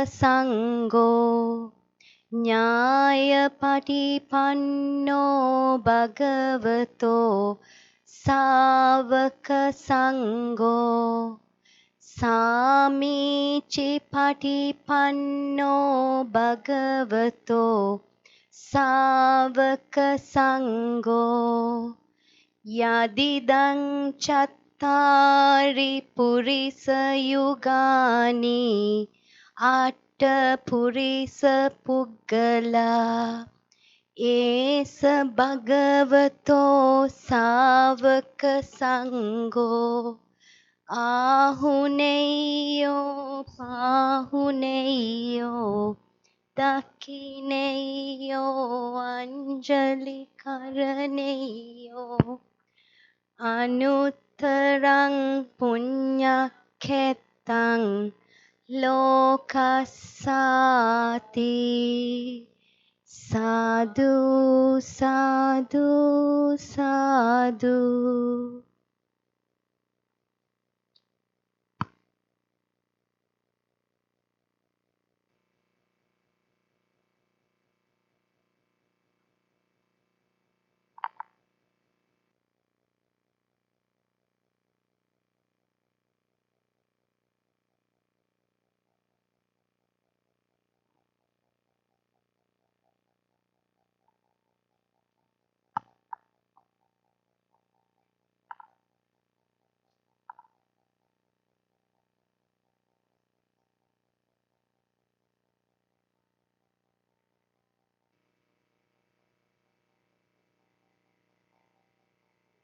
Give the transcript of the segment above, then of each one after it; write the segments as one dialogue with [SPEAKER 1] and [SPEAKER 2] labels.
[SPEAKER 1] Sangho Nyaya Patipanno Bhagavato Savaka Sangho Samichi Patipanno Bhagavato Savaka Sangho Yadidang Chattari Purisa Yugani Atta Purisa Puggala Esa Bhagavato Savaka Sangho Ahuneyo Pahuneyo Dakineyo Anjali Karaneyo Anuttarang Punyaketang Lokasati Sadhu Sadhu Sadhu.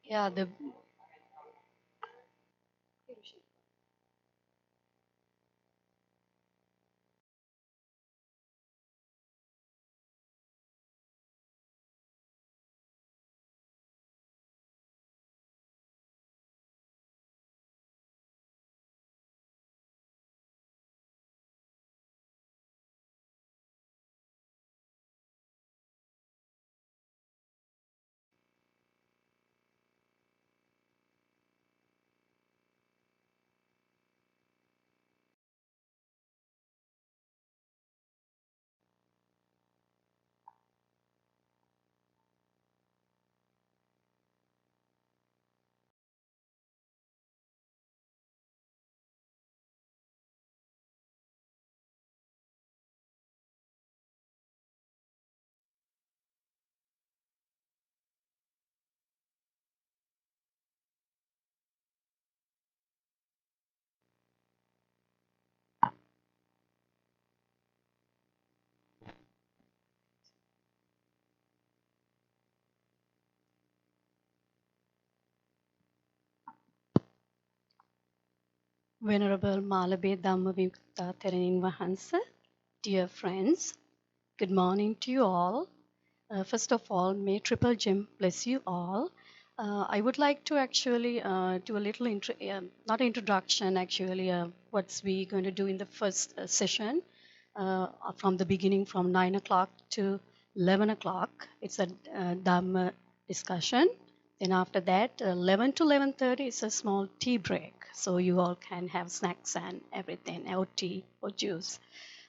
[SPEAKER 2] Yeah, the Venerable Malabe Dhammavipta Theranin Vahansa, dear friends, good morning to you all. First of all, may Triple Gem bless you all. I would like to actually do a little, not introduction, actually, what's we going to do in the first session from the beginning from 9 o'clock to 11 o'clock. It's a Dhamma discussion. Then after that, 11 to 11:30 is a small tea break. So you all can have snacks and everything, or tea or juice.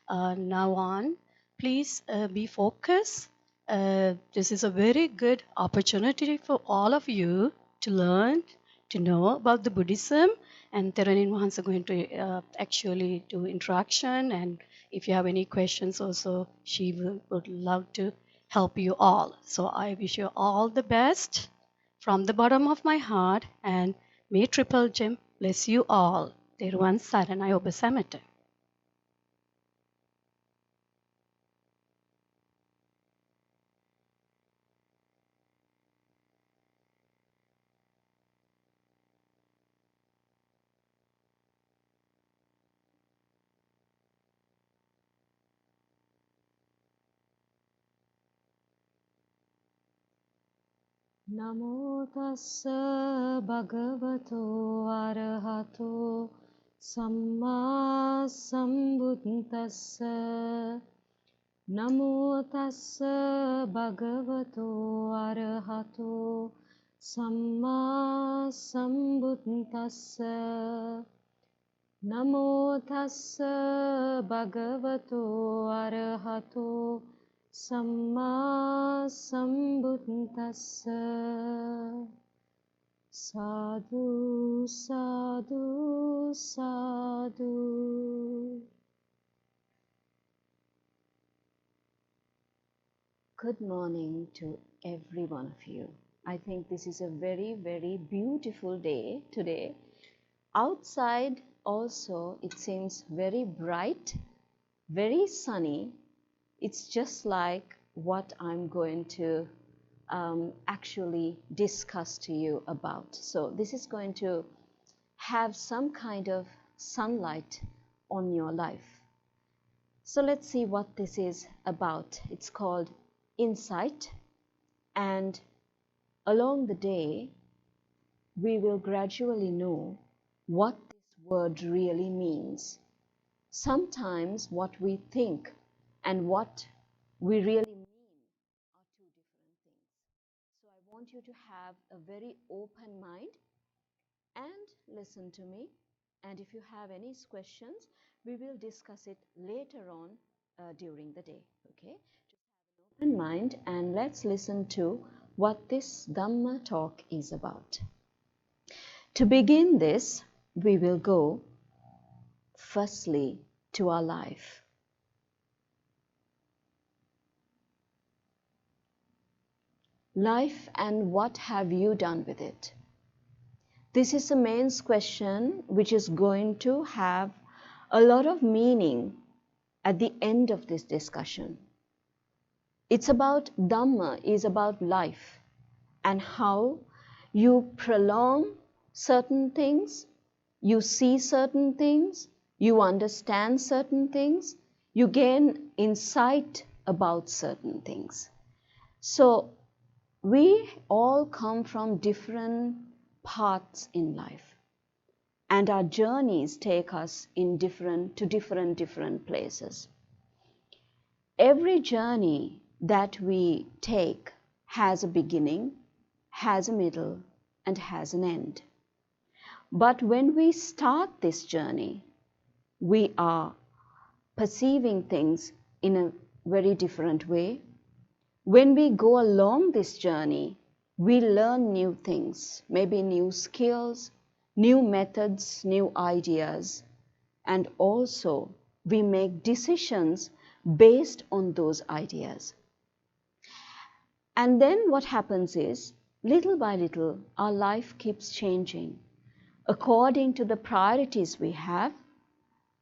[SPEAKER 2] Now on, please be focused. This is a very good opportunity for all of you to learn, to know about the Buddhism. And Theranin Mahans are going to actually do interaction. And if you have any questions also, she would love to help you all. So I wish you all the best from the bottom of my heart. And may Triple Gem bless you all. Teruvan Saranai Obasamata.
[SPEAKER 3] Namo tassa bhagavato arahato samma sambuddhassa. Namo tassa bhagavato arahato samma sambuddhassa. Namo tassa bhagavato arahato samma sambuddhassa. Sadhu, sadhu, sadhu. Good morning to every one of you. I think this is a very, very beautiful day today. Outside also it seems very bright, very sunny. It's just like what I'm going to actually discuss to you about. So this is going to have some kind of sunlight on your life. So let's see what this is about. It's called insight, and along the day we will gradually know what this word really means. Sometimes what we think and what we really mean are two different things. So I want you to have a very open mind and listen to me. And if you have any questions, we will discuss it later on during the day. Okay? Open mind, and let's listen to what this Dhamma talk is about. To begin this, we will go firstly to our life. Life, and what have you done with it? This is the main question which is going to have a lot of meaning at the end of this discussion. It's about Dhamma, is about life and how you prolong certain things, you see certain things, you understand certain things, you gain insight about certain things. So we all come from different paths in life, and our journeys take us in different places. Every journey that we take has a beginning, has a middle, and has an end. But when we start this journey, we are perceiving things in a very different way. When we go along this journey, we learn new things, maybe new skills, new methods, new ideas, and also we make decisions based on those ideas. And then what happens is, little by little, our life keeps changing according to the priorities we have,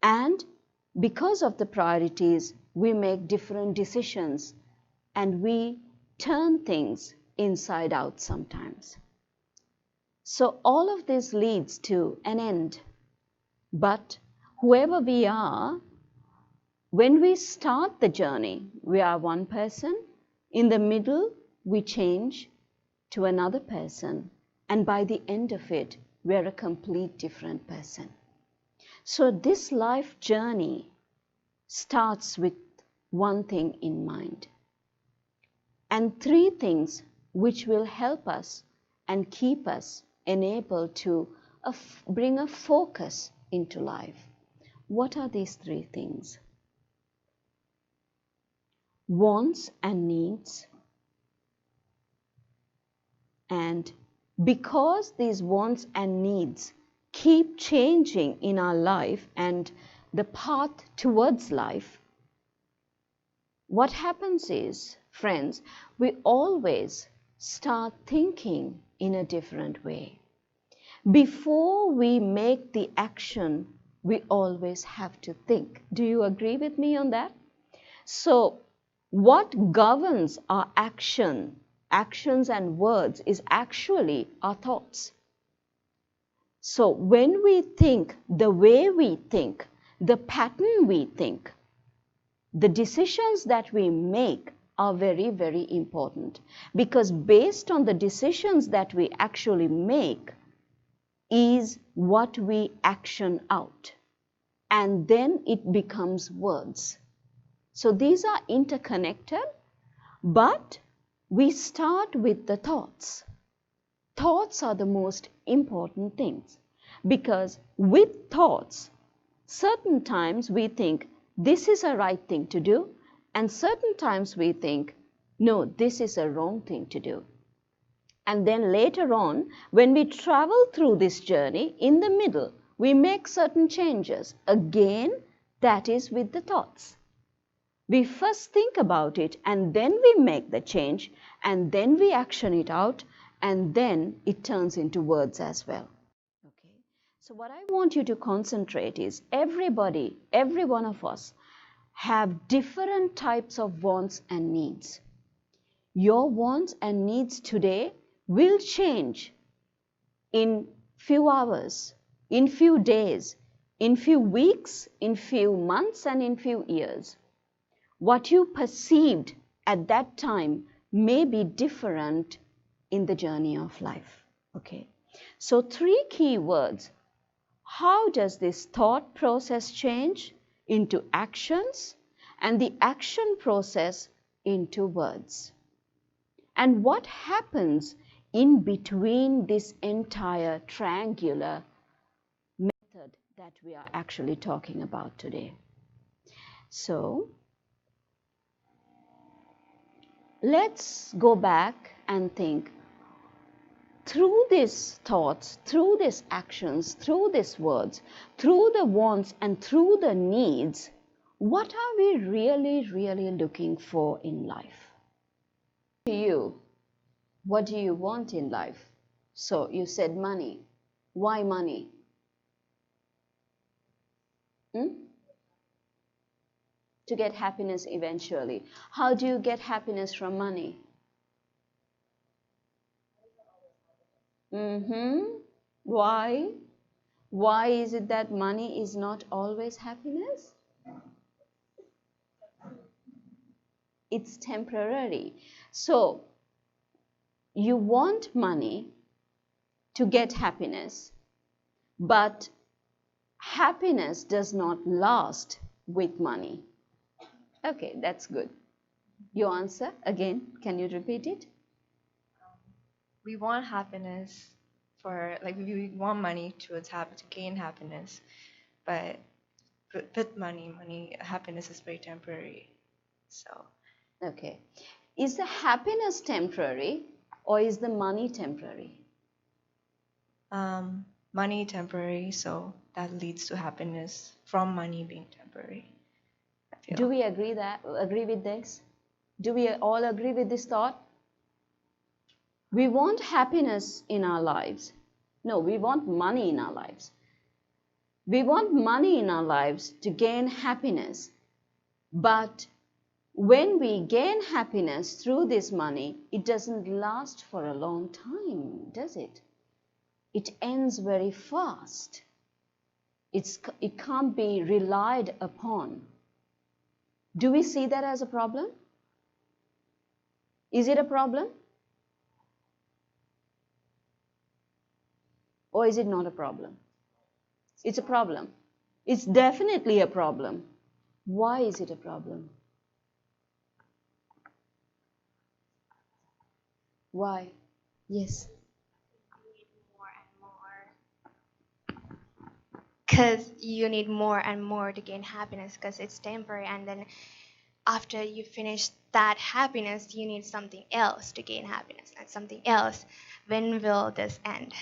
[SPEAKER 3] and because of the priorities, we make different decisions and we turn things inside out sometimes. So all of this leads to an end. But whoever we are, when we start the journey, we are one person. In the middle, we change to another person. And by the end of it, we are a complete different person. So this life journey starts with one thing in mind, and three things which will help us and keep us enabled to bring a focus into life. What are these three things? Wants and needs. And because these wants and needs keep changing in our life and the path towards life, what happens is, friends, we always start thinking in a different way. Before we make the action, we always have to think. Do you agree with me on that? So, what governs our actions and words is actually our thoughts. So, when we think, the way we think, the pattern we think, the decisions that we make are very, very important, because based on the decisions that we actually make is what we action out, and then it becomes words. So these are interconnected, but we start with the thoughts. Thoughts are the most important things, because with thoughts Certain times we think this is a right thing to do, and certain times we think, no, this is a wrong thing to do. And then later on, when we travel through this journey, in the middle, we make certain changes. Again, that is with the thoughts. We first think about it, and then we make the change, and then we action it out, and then it turns into words as well. Okay. So what I want you to concentrate is everybody, every one of us have different types of wants and needs. Your wants and needs today will change in few hours, in few days, in few weeks, in few months, and in few years. What you perceived at that time may be different in the journey of life. Okay. So 3 key words. How does this thought process change into actions, and the action process into words? And what happens in between this entire triangular method that we are actually talking about today? So, let's go back and think, through these thoughts, through these actions, through these words, through the wants and through the needs, what are we really looking for in life? To you, what do you want in life? So you said money. Why money? To get happiness eventually. How do you get happiness from money? Why? Why is it that money is not always happiness? It's temporary. So, you want money to get happiness, but happiness does not last with money. Okay, that's good. Your answer, again, can you repeat it?
[SPEAKER 4] We want happiness we want money to gain happiness, but with money, happiness is very temporary. So,
[SPEAKER 3] okay. Is the happiness temporary or is the money temporary?
[SPEAKER 4] Money temporary, so that leads to happiness from money being temporary.
[SPEAKER 3] Do we agree with this? Do we all agree with this thought? We want happiness in our lives. No, we want money in our lives. We want money in our lives to gain happiness. But when we gain happiness through this money, it doesn't last for a long time, does it? It ends very fast. It can't be relied upon. Do we see that as a problem? Is it a problem? Or is it not a problem? It's a problem. It's definitely a problem. Why is it a problem? Why? Yes.
[SPEAKER 5] Because you need more and more to gain happiness, because it's temporary, and then after you finish that happiness, you need something else to gain happiness, and something else. When will this end?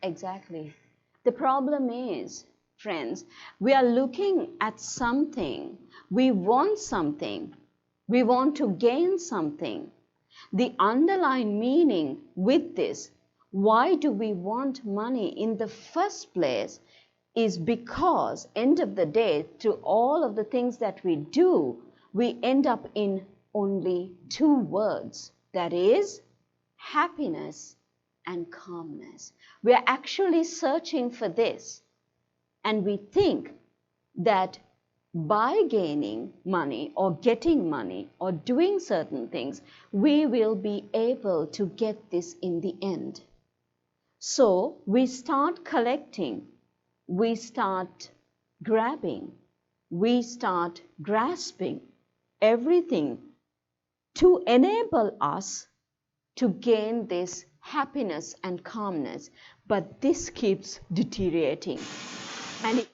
[SPEAKER 3] Exactly. The problem is, friends, we are looking at something, we want something, we want to gain something. The underlying meaning with this, why do we want money in the first place, is because end of the day, through all of the things that we do, we end up in only 2 words, that is happiness and calmness. We are actually searching for this, and we think that by gaining money or getting money or doing certain things, we will be able to get this in the end. So we start collecting, we start grabbing, we start grasping everything to enable us to gain this happiness and calmness, but this keeps deteriorating. And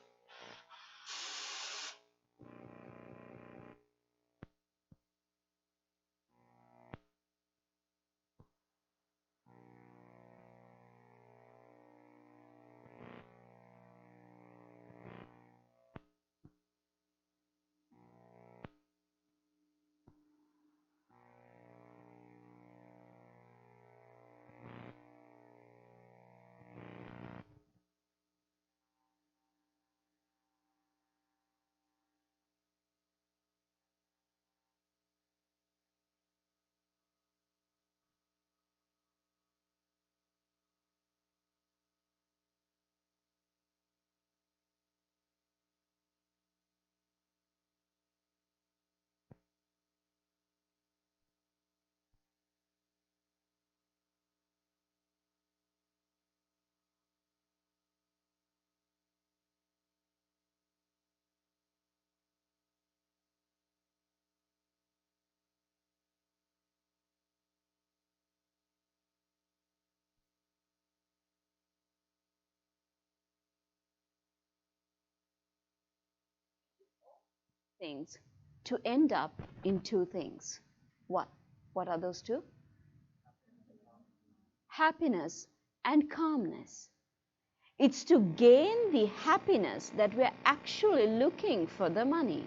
[SPEAKER 3] things to end up in two things. What? What are those two? Happiness and calmness. It's to gain the happiness that we're actually looking for the money,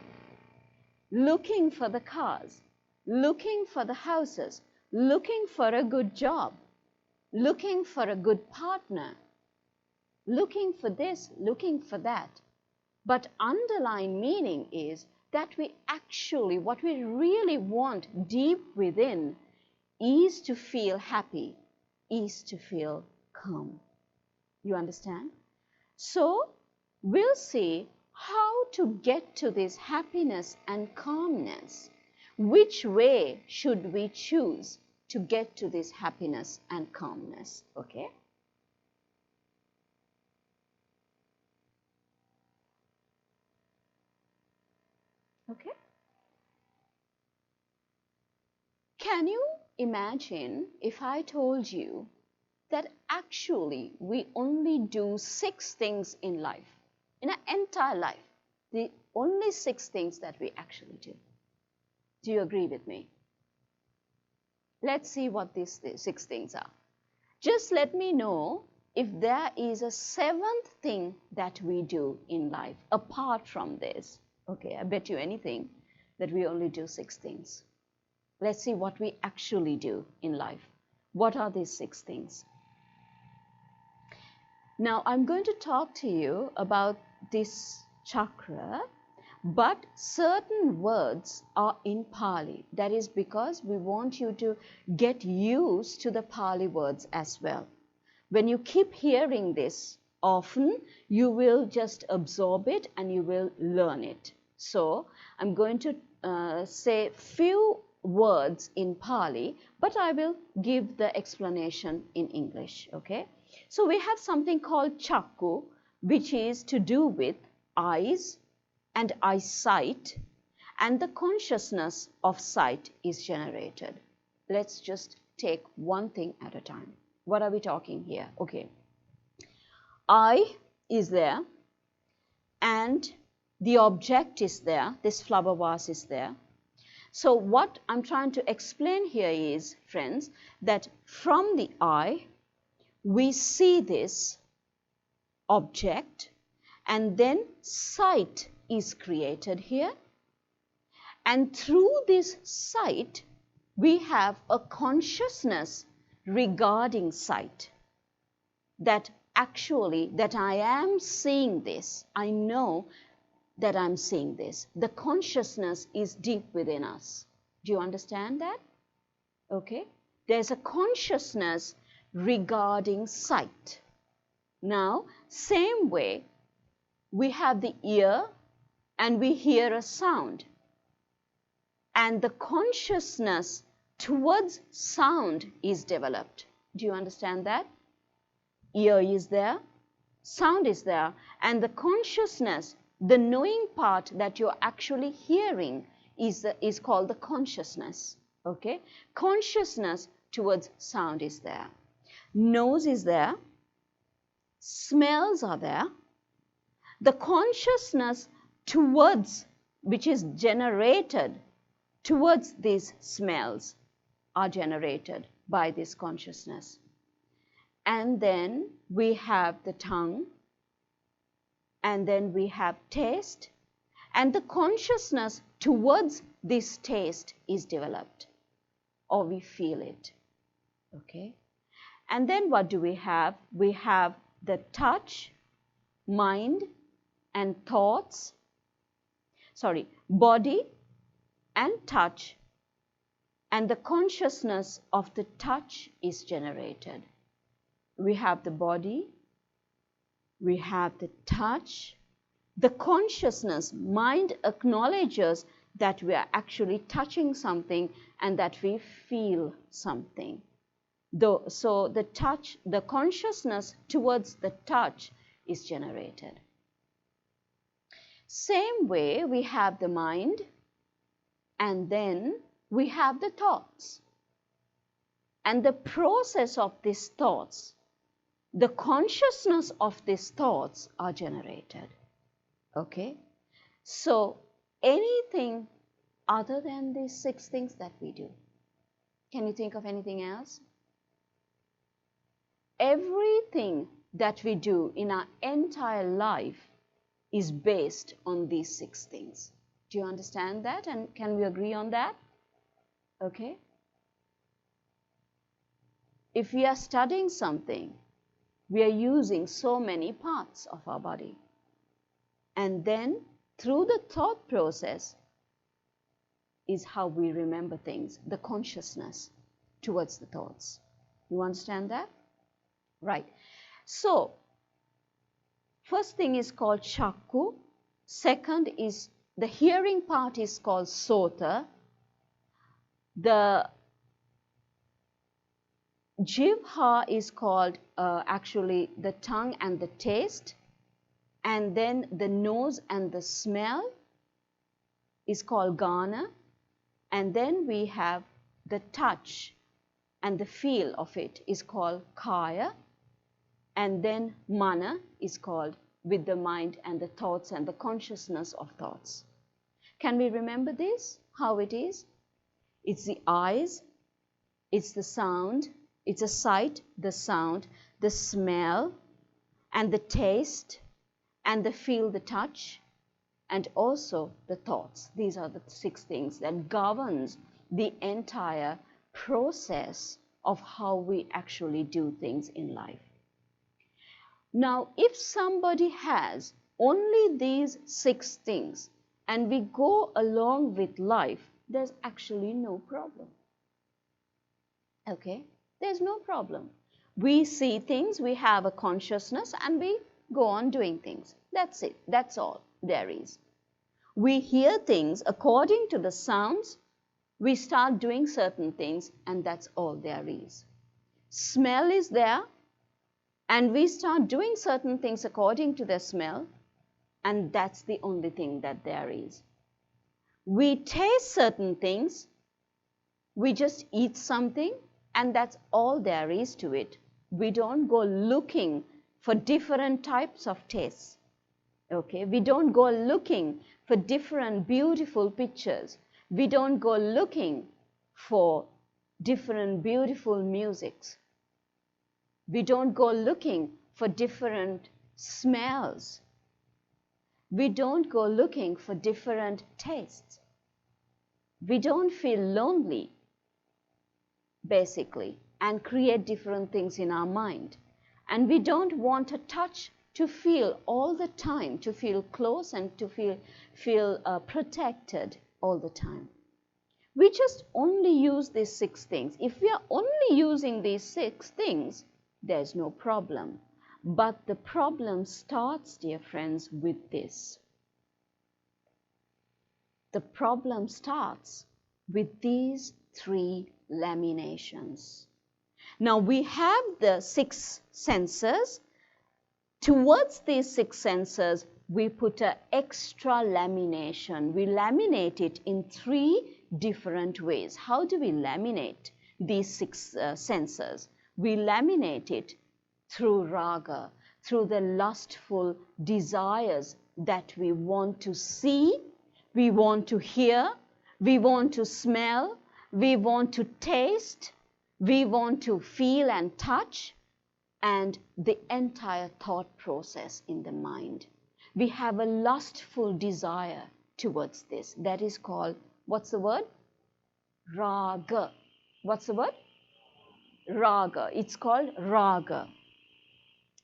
[SPEAKER 3] looking for the cars, looking for the houses, looking for a good job, looking for a good partner, looking for this, looking for that. But underlying meaning is that we actually, what we really want deep within is to feel happy, is to feel calm. You understand? So we'll see how to get to this happiness and calmness. Which way should we choose to get to this happiness and calmness? Okay? Okay? Can you imagine if I told you that actually we only do 6 things in life, in an entire life, the only 6 things that we actually do? Do you agree with me? Let's see what these 6 things are. Just let me know if there is a 7th thing that we do in life apart from this. Okay, I bet you anything that we only do 6 things. Let's see what we actually do in life. What are these 6 things? Now, I'm going to talk to you about this chakra, but certain words are in Pali. That is because we want you to get used to the Pali words as well. When you keep hearing this often, you will just absorb it and you will learn it. So, I'm going to say few words in Pali, but I will give the explanation in English, okay? So we have something called chakku, which is to do with eyes and eyesight, and the consciousness of sight is generated. Let's just take one thing at a time. What are we talking here? Okay. Eye is there, and the object is there. This flower vase is there. So what I'm trying to explain here is, friends, that from the eye, we see this object, and then sight is created here. And through this sight, we have a consciousness regarding sight. That actually, that I am seeing this. I know that I'm seeing this. The consciousness is deep within us. Do you understand that? Okay. There's a consciousness regarding sight. Now, same way, we have the ear and we hear a sound. And the consciousness towards sound is developed. Do you understand that? Ear is there, sound is there, and the consciousness, the knowing part that you're actually hearing is called the consciousness. Okay? Consciousness towards sound is there. Nose is there. Smells are there. The consciousness towards, which is generated towards these smells, are generated by this consciousness. And then we have the tongue, and then we have taste, and the consciousness towards this taste is developed, or we feel it. Okay? And then what do we have? We have the touch, mind, and thoughts. Body and touch, and the consciousness of the touch is generated. We have the body, we have the touch, the consciousness, mind acknowledges that we are actually touching something and that we feel something. So the touch, the consciousness towards the touch is generated. Same way we have the mind, and then we have the thoughts. And the process of these thoughts, the consciousness of these thoughts are generated. Okay? So anything other than these 6 things that we do? Can you think of anything else? Everything that we do in our entire life is based on these 6 things. Do you understand that? And can we agree on that? Okay. If we are studying something, we are using so many parts of our body. And then through the thought process is how we remember things, the consciousness towards the thoughts. You understand that? Right. So, first thing is called chakku. Second is the hearing part is called sota. The jivha is called actually the tongue and the taste. And then the nose and the smell is called gana. And then we have the touch and the feel of it is called kaya. And then mana is called with the mind and the thoughts and the consciousness of thoughts. Can we remember this? How it is? It's the eyes, it's the sound, it's a sight, the sound, the smell, and the taste, and the feel, the touch, and also the thoughts. These are the 6 things that governs the entire process of how we actually do things in life. Now, if somebody has only these 6 things and we go along with life, there's actually no problem. Okay? There's no problem. We see things, we have a consciousness, and we go on doing things. That's it. That's all there is. We hear things according to the sounds, we start doing certain things, and that's all there is. Smell is there, and we start doing certain things according to the smell, and that's the only thing that there is. We taste certain things, we just eat something, and that's all there is to it. We don't go looking for different types of tastes. Okay? We don't go looking for different beautiful pictures. We don't go looking for different beautiful musics. We don't go looking for different smells. We don't go looking for different tastes. We don't feel lonely, basically, and create different things in our mind. And we don't want a touch to feel all the time, to feel close and to feel protected all the time. We just only use these 6 things. If we are only using these 6 things, there's no problem. But the problem starts, dear friends, with this. The problem starts with these 3 laminations. Now we have the 6 senses. Towards these 6 senses, we put an extra lamination. We laminate it in 3 different ways. How do we laminate these 6 senses? We laminate it through raga, through the lustful desires that we want to see, we want to hear, we want to smell, we want to taste, we want to feel and touch, and the entire thought process in the mind. We have a lustful desire towards this. That is called, what's the word? Raga. What's the word? Raga. It's called raga.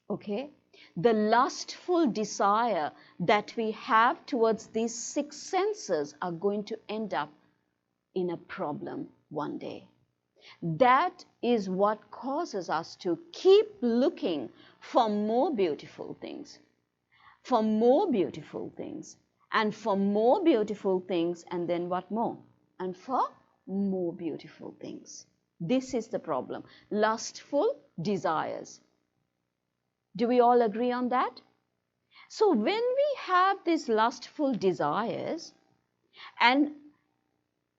[SPEAKER 3] Okay? The lustful desire that we have towards these 6 senses are going to end up in a problem one day. That is what causes us to keep looking for more beautiful things, for more beautiful things, and for more beautiful things, and then what more? And for more beautiful things. This is the problem. Lustful desires. Do we all agree on that? So when we have these lustful desires, and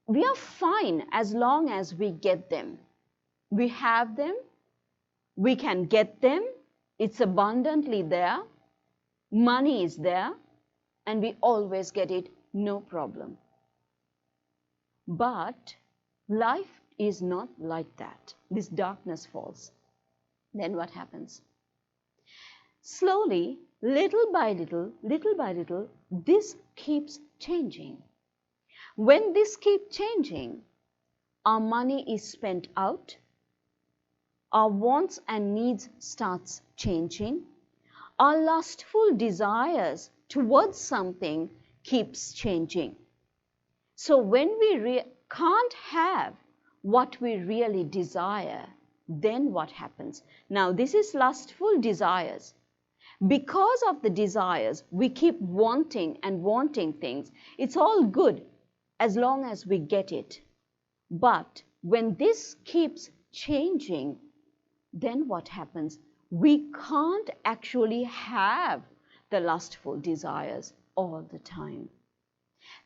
[SPEAKER 3] we are fine as long as we get them. We have them, we can get them, it's abundantly there, money is there, and we always get it no problem. But life is not like that. This darkness falls. Then what happens? Slowly, little by little, this keeps changing. When this keeps changing, our money is spent out, our wants and needs starts changing, our lustful desires towards something keeps changing. So when we can't have what we really desire, then what happens? Now this is lustful desires. Because of the desires, we keep wanting and wanting things. It's all good as long as we get it. But when this keeps changing, then what happens? We can't actually have the lustful desires all the time.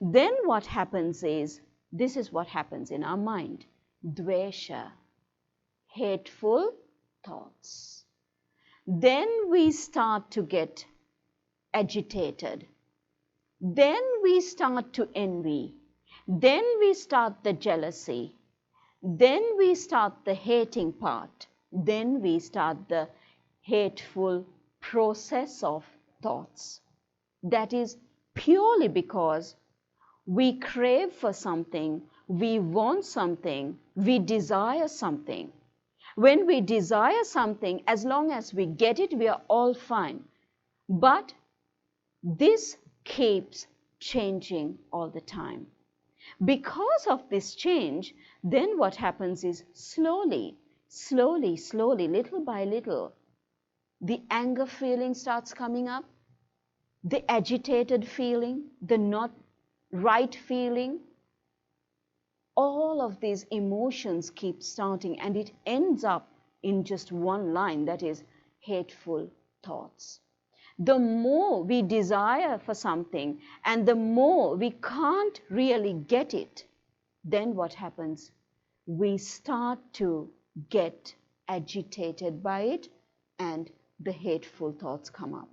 [SPEAKER 3] Then what happens is, this is what happens in our mind. Dvesha, hateful thoughts. Then we start to get agitated. Then we start to envy. Then we start the jealousy. Then we start the hating part. Then we start the hateful process of thoughts. That is purely because we crave for something, we want something, we desire something. When we desire something, as long as we get it, we are all fine. But this keeps changing all the time. Because of this change, then what happens is slowly, little by little, the anger feeling starts coming up, the agitated feeling, the not right feeling. All of these emotions keep starting, and it ends up in just one line, that is hateful thoughts. The more we desire for something and the more we can't really get it, then what happens? We start to get agitated by it and the hateful thoughts come up.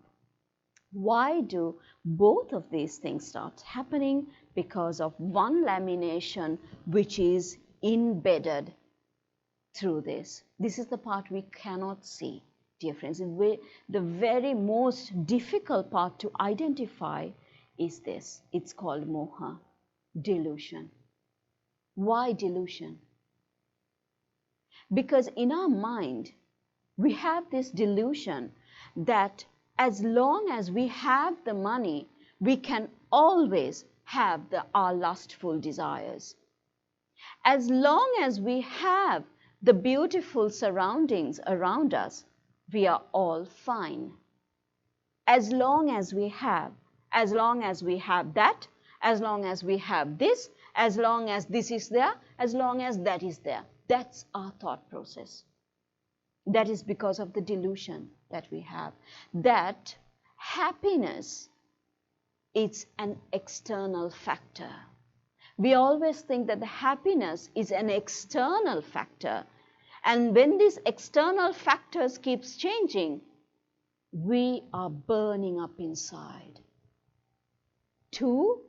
[SPEAKER 3] Why do both of these things start happening? Because of one lamination which is embedded through this. This is the part we cannot see, dear friends. The very most difficult part to identify is this. It's called moha, delusion. Why delusion? Because in our mind, we have this delusion that as long as we have the money, we can always have our lustful desires. As long as we have the beautiful surroundings around us, we are all fine. As long as we have that, as long as we have this, as long as this is there, as long as that is there. That's our thought process. That is because of the delusion that we have. That happiness, it's an external factor. We always think that the happiness is an external factor. And when these external factors keeps changing, we are burning up inside to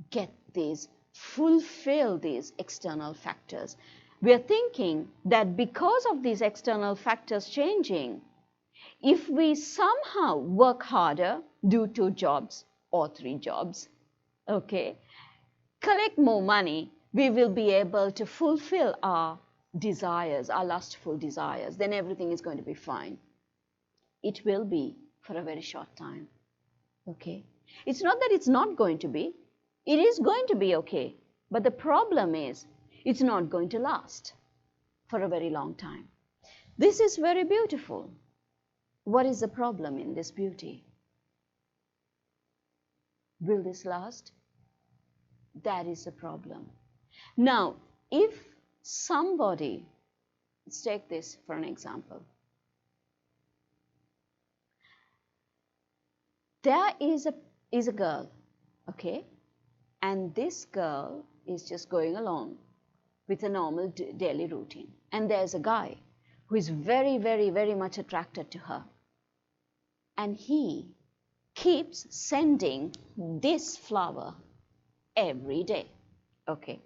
[SPEAKER 3] get these, fulfill these external factors. We are thinking that because of these external factors changing, if we somehow work harder, do 2 jobs or 3 jobs, okay, collect more money, we will be able to fulfill our desires, our lustful desires. Then everything is going to be fine. It will be for a very short time, okay. It's not that it's not going to be. It is going to be okay. But the problem is, it's not going to last for a very long time. This is very beautiful. What is the problem in this beauty? Will this last? That is the problem. Now, if somebody, let's take this for an example. There is a girl, okay, and this girl is just going along with a normal daily routine. And there's a guy who is very, very, very much attracted to her. And he keeps sending this flower every day. Okay.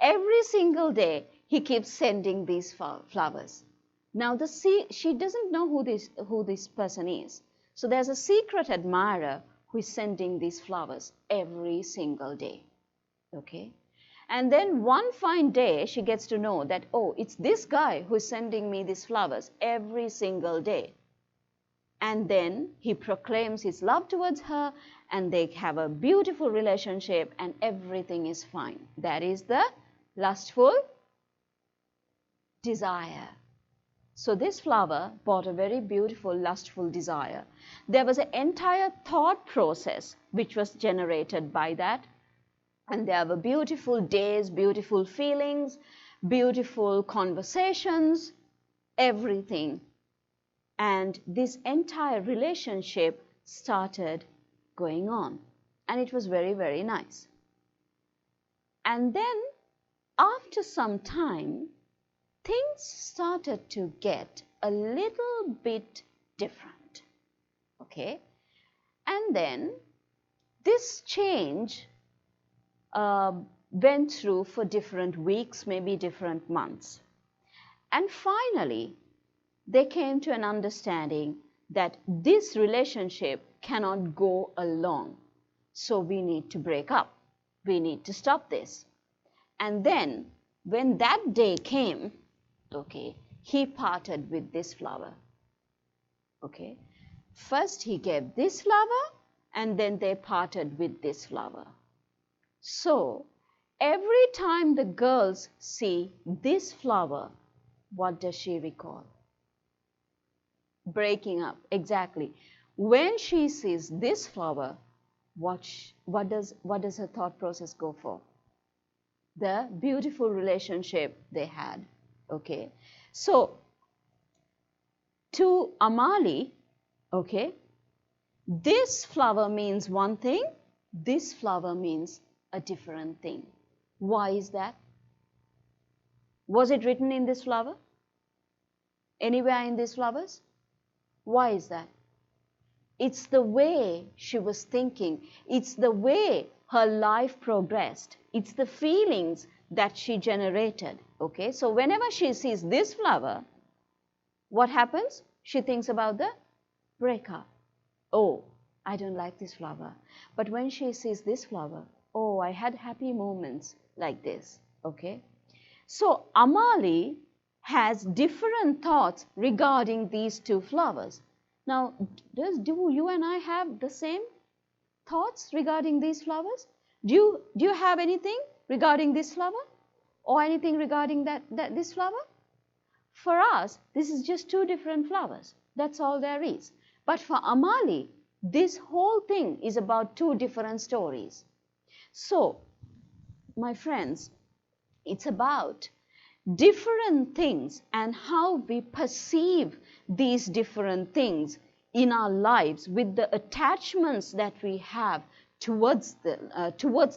[SPEAKER 3] Every single day, he keeps sending these flowers. Now, she doesn't know who this person is. So there's a secret admirer who is sending these flowers every single day. Okay. And then one fine day, she gets to know that, oh, it's this guy who is sending me these flowers every single day. And then he proclaims his love towards her, and they have a beautiful relationship, and everything is fine. That is the lustful desire. So this flower brought a very beautiful lustful desire. There was an entire thought process which was generated by that. And there were beautiful days, beautiful feelings, beautiful conversations, everything. And this entire relationship started going on. And it was very, very nice. And then after some time, things started to get a little bit different. Okay? And then this change went through for different weeks, maybe different months. And finally, they came to an understanding that this relationship cannot go along. So we need to break up. We need to stop this. And then when that day came, okay, he parted with this flower. Okay. First he gave this flower, and then they parted with this flower. So every time the girls see this flower, what does she recall? Breaking up, exactly. When she sees this flower, what does her thought process go for? The beautiful relationship they had. Okay. So to Amali, okay, this flower means one thing, this flower means a different thing. Why is that? Was it written in this flower? Anywhere in these flowers? Why is that? It's the way she was thinking. It's the way her life progressed. It's the feelings that she generated. Okay, so whenever she sees this flower, what happens? She thinks about the breakup. Oh, I don't like this flower. But when she sees this flower, oh, I had happy moments like this. Okay, so Amali has different thoughts regarding these two flowers. Now, do you and I have the same thoughts regarding these flowers? Do you have anything regarding this flower, or anything regarding this flower? For us, this is just two different flowers. That's all there is. But for Amali, this whole thing is about two different stories. So, my friends, it's about different things and how we perceive these different things in our lives with the attachments that we have towards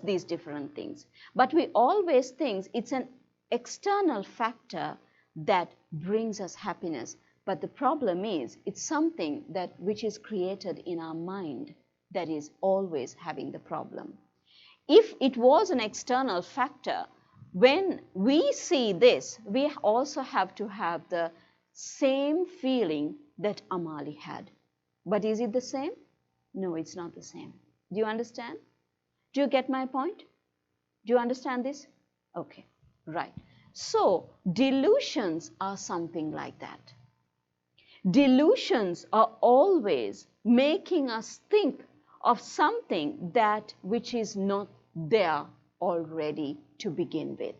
[SPEAKER 3] these different things. But we always think it's an external factor that brings us happiness. But the problem is, it's something which is created in our mind that is always having the problem. If it was an external factor, when we see this, we also have to have the same feeling that Amali had. But is it the same? No, it's not the same. Do you understand? Do you get my point? Do you understand this? Okay, right. So, delusions are something like that. Delusions are always making us think of something which is not there already to begin with.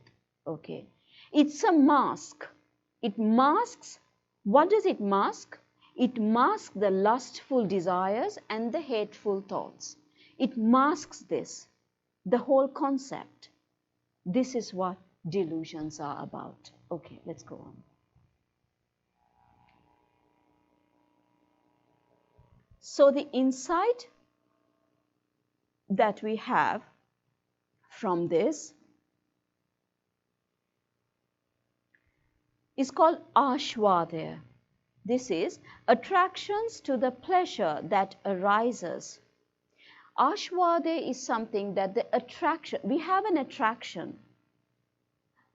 [SPEAKER 3] Okay, it's a mask. It masks. What does it mask? It masks the lustful desires and the hateful thoughts. It masks this, the whole concept. This is what delusions are about. Okay, let's go on. So the insight that we have from this is called ashvadaya. This is attractions to the pleasure that arises. Ashwade is something that the attraction, we have an attraction.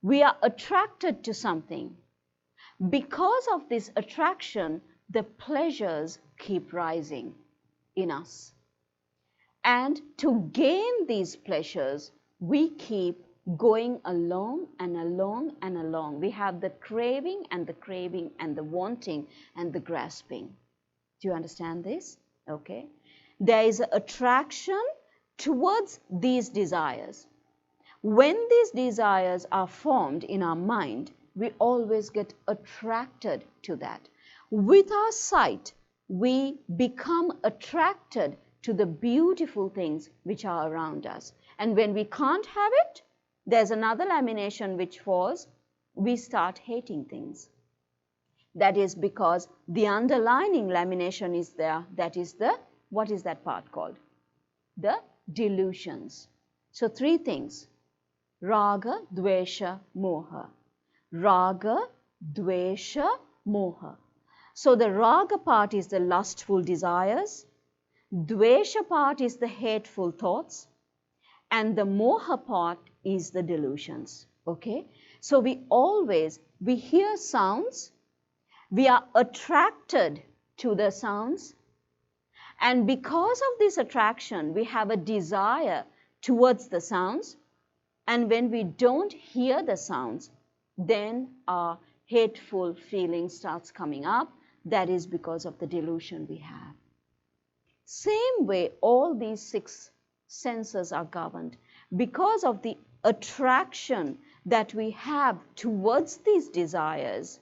[SPEAKER 3] We are attracted to something. Because of this attraction, the pleasures keep rising in us. And to gain these pleasures, we keep going along and along and along. We have the craving and the craving and the wanting and the grasping. Do you understand this? Okay. There is an attraction towards these desires. When these desires are formed in our mind, we always get attracted to that. With our sight, we become attracted to the beautiful things which are around us. And when we can't have it, there's another lamination which falls, we start hating things. That is because the underlying lamination is there. That is the, what is that part called? The delusions. So three things. Raga, Dvesha, Moha. Raga, Dvesha, Moha. So the Raga part is the lustful desires. Dvesha part is the hateful thoughts. And the Moha part is the delusions. Okay? So we hear sounds. We are attracted to the sounds. And because of this attraction, we have a desire towards the sounds. And when we don't hear the sounds, then our hateful feeling starts coming up. That is because of the delusion we have. Same way, all these 6 senses are governed. Because of the attraction that we have towards these desires,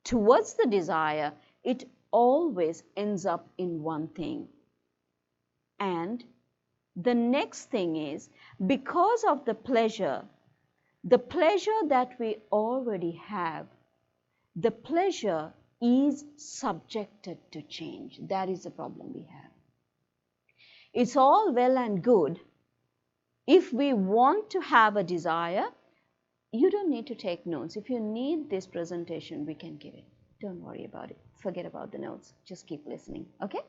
[SPEAKER 3] towards the desire, it always ends up in one thing. And the next thing is, because of the pleasure that we already have, the pleasure is subjected to change. That is the problem we have. It's all well and good. If we want to have a desire, you don't need to take notes. If you need this presentation, we can give it. Don't worry about it. Forget about the notes. Just keep listening. Okay?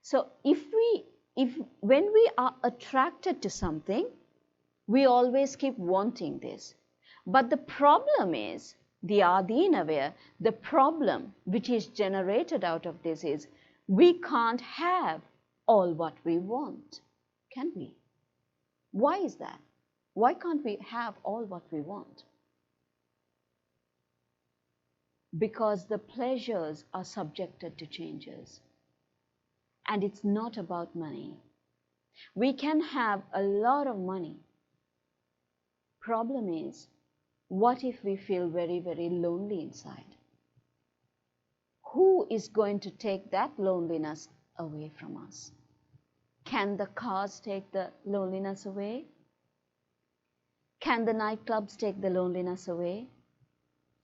[SPEAKER 3] So when we are attracted to something, we always keep wanting this. But the problem is, the adinavya, the problem which is generated out of this is, we can't have all what we want. Can we? Why is that? Why can't we have all what we want? Because the pleasures are subjected to changes. And it's not about money. We can have a lot of money. Problem is, what if we feel very, very lonely inside? Who is going to take that loneliness away from us? Can the cars take the loneliness away? Can the nightclubs take the loneliness away?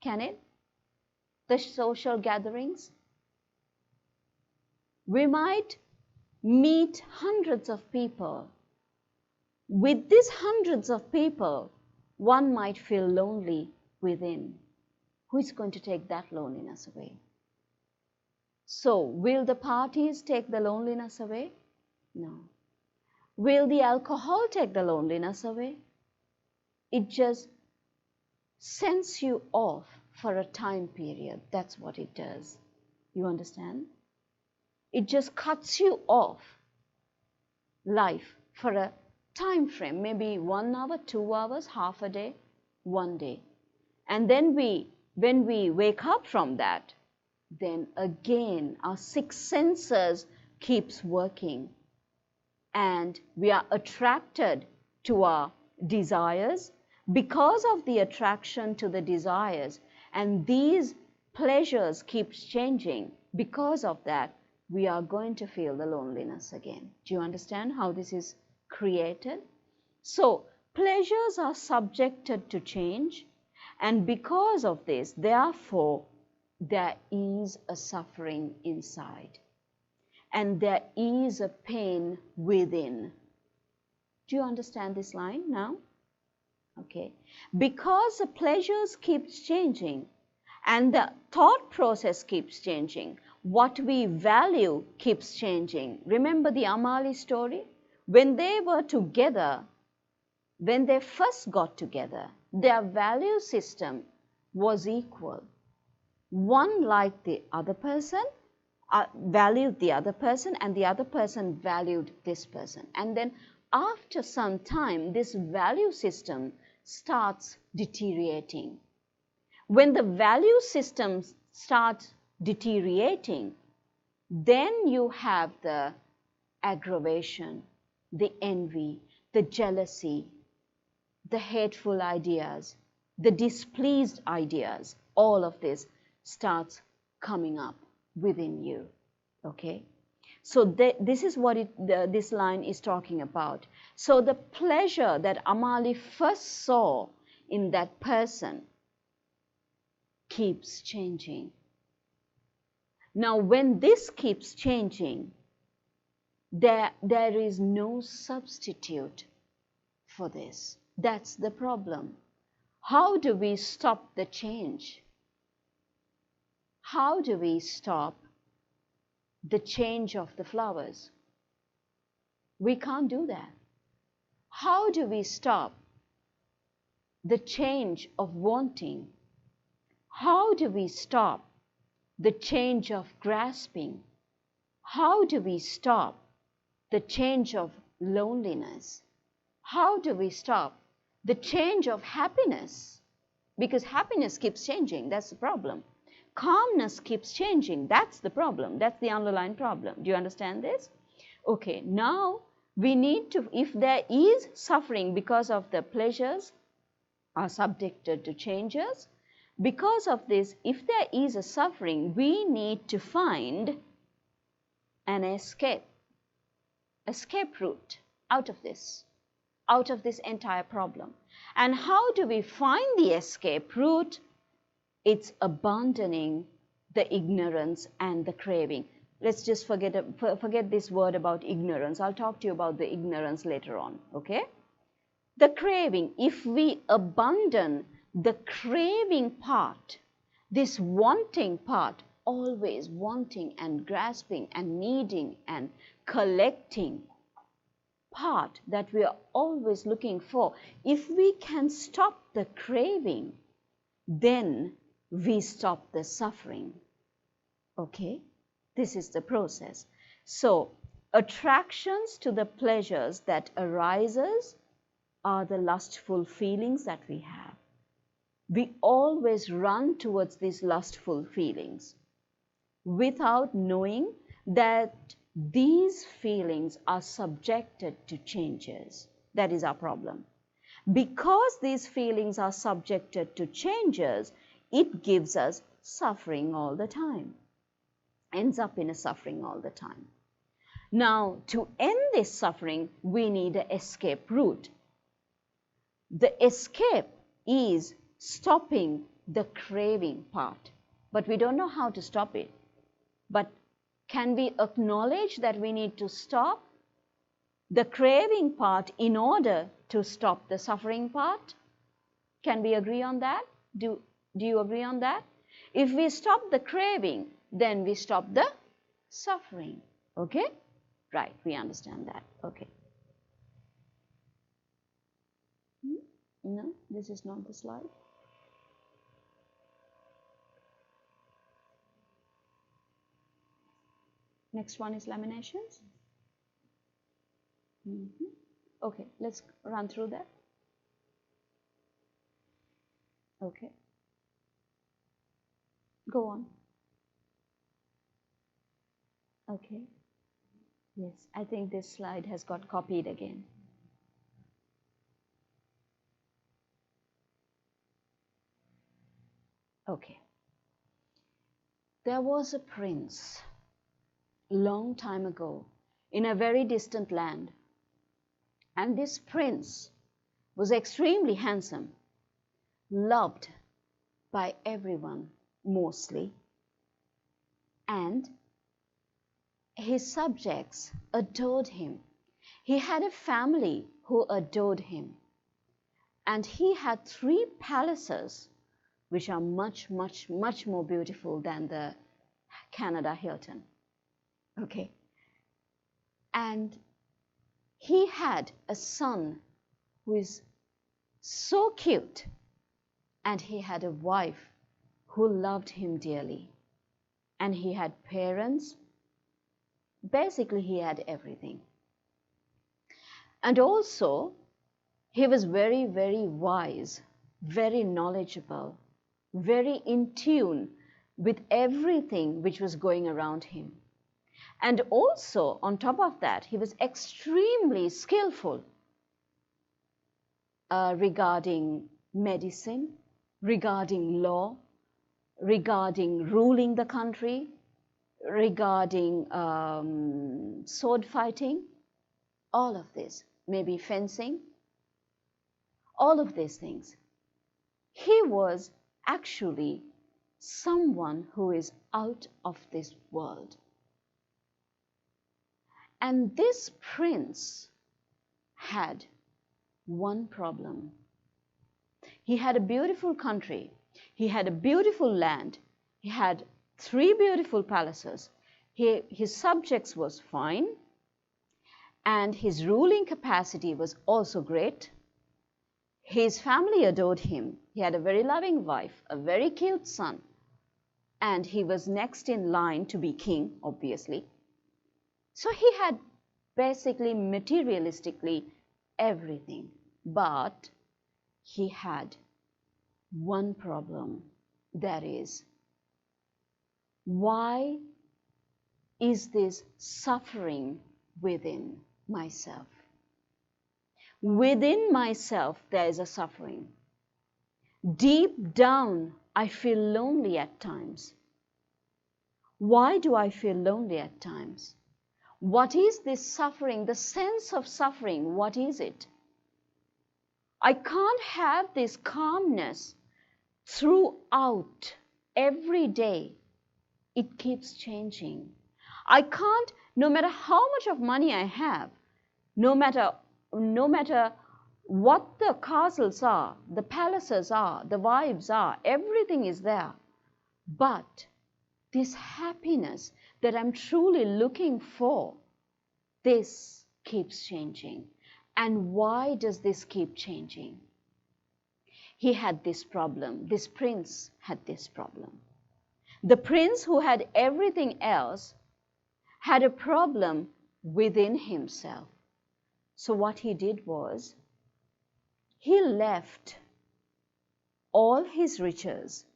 [SPEAKER 3] Can it? The social gatherings? We might meet hundreds of people. With these hundreds of people, one might feel lonely within. Who is going to take that loneliness away? So, will the parties take the loneliness away? No. Will the alcohol take the loneliness away? It just sends you off for a time period. That's what it does. You understand? It just cuts you off life for a time frame, maybe 1 hour, 2 hours, half a day, 1 day. And then when we wake up from that, then again our 6 senses keeps working. And we are attracted to our desires. Because of the attraction to the desires, and these pleasures keeps changing, because of that, we are going to feel the loneliness again. Do you understand how this is created? So, pleasures are subjected to change, and because of this, therefore, there is a suffering inside, and there is a pain within. Do you understand this line now? Okay. Because the pleasures keeps changing and the thought process keeps changing, what we value keeps changing. Remember the Amali story? When they were together, when they first got together, their value system was equal. One liked the other person, valued the other person, and the other person valued this person. And then after some time, this value system starts deteriorating. When the value system starts deteriorating, then you have the aggravation, the envy, the jealousy, the hateful ideas, the displeased ideas. All of this starts coming up within you. Okay? So this is what this line is talking about. So the pleasure that Amali first saw in that person keeps changing. Now, when this keeps changing, there is no substitute for this. That's the problem. How do we stop the change? How do we stop the change of the flowers? We can't do that. How do we stop the change of wanting? How do we stop the change of grasping? How do we stop the change of loneliness? How do we stop the change of happiness? Because happiness keeps changing, that's the problem. Calmness keeps changing, that's the problem, that's the underlying problem. Do you understand this? Okay, now we need to, if there is suffering because of the pleasures are subjected to changes, because of this, if there is a suffering, we need to find an escape route out of this entire problem. And how do we find the escape route? It's abandoning the ignorance and the craving. Let's just forget this word about ignorance. I'll talk to you about the ignorance later on, okay? The craving, if we abandon the craving part, this wanting part, always wanting and grasping and needing and collecting part that we are always looking for, if we can stop the craving, then we stop the suffering. Okay? This is the process. So, attractions to the pleasures that arises are the lustful feelings that we have. We always run towards these lustful feelings without knowing that these feelings are subjected to changes. That is our problem. Because these feelings are subjected to changes, it gives us suffering all the time, ends up in a suffering all the time. Now, to end this suffering, we need an escape route. The escape is stopping the craving part, but we don't know how to stop it. But can we acknowledge that we need to stop the craving part in order to stop the suffering part? Can we agree on that? Do you agree on that? If we stop the craving, then we stop the suffering. Okay? Right, we understand that. Okay. No, this is not the slide. Next one is laminations. Okay, let's run through that. Okay. Go on. Okay. Yes, I think this slide has got copied again. Okay. There was a prince long time ago in a very distant land, and this prince was extremely handsome, loved by everyone mostly, and his subjects adored him. He had a family who adored him, and he had 3 palaces which are much more beautiful than the Canada Hilton. Okay. And he had a son who is so cute, and he had a wife who loved him dearly, and he had parents. Basically, he had everything. And also, he was very, very wise, very knowledgeable, very in tune with everything which was going around him. And also, on top of that, he was extremely skillful regarding medicine, regarding law, regarding ruling the country, regarding sword fighting, all of this, maybe fencing, all of these things. He was actually someone who is out of this world. And this prince had one problem. He had a beautiful country, he had a beautiful land, he had 3 beautiful palaces, his subjects was fine, and his ruling capacity was also great. His family adored him. He had a very loving wife, a very cute son, and he was next in line to be king, obviously. So he had basically materialistically everything, but he had one problem, that is, why is this suffering within myself? Within myself there is a suffering. Deep down I feel lonely at times. Why do I feel lonely at times? What is this suffering, the sense of suffering, what is it? I can't have this calmness throughout every day. It keeps changing. I can't, no matter how much of money I have, no matter what the castles are, the palaces are, the wives are, everything is there. But this happiness that I'm truly looking for, this keeps changing. And why does this keep changing? He had this problem. This prince had this problem. The prince who had everything else had a problem within himself. So what he did was, he left all his riches,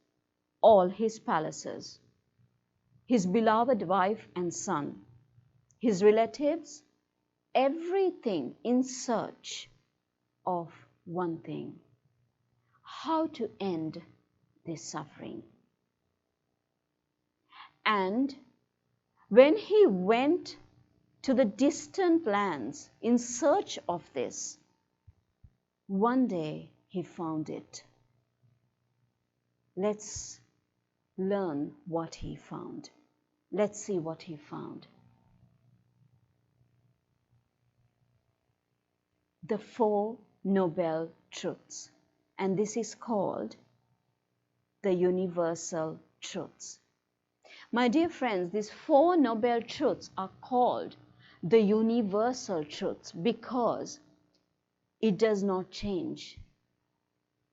[SPEAKER 3] all his palaces, his beloved wife and son, his relatives, everything in search of one thing: how to end this suffering. And when he went to the distant lands in search of this, one day he found it. Let's learn what he found. Let's see what he found. The 4 Noble Truths, and this is called the Universal Truths. My dear friends, these 4 Noble Truths are called the Universal Truths because it does not change.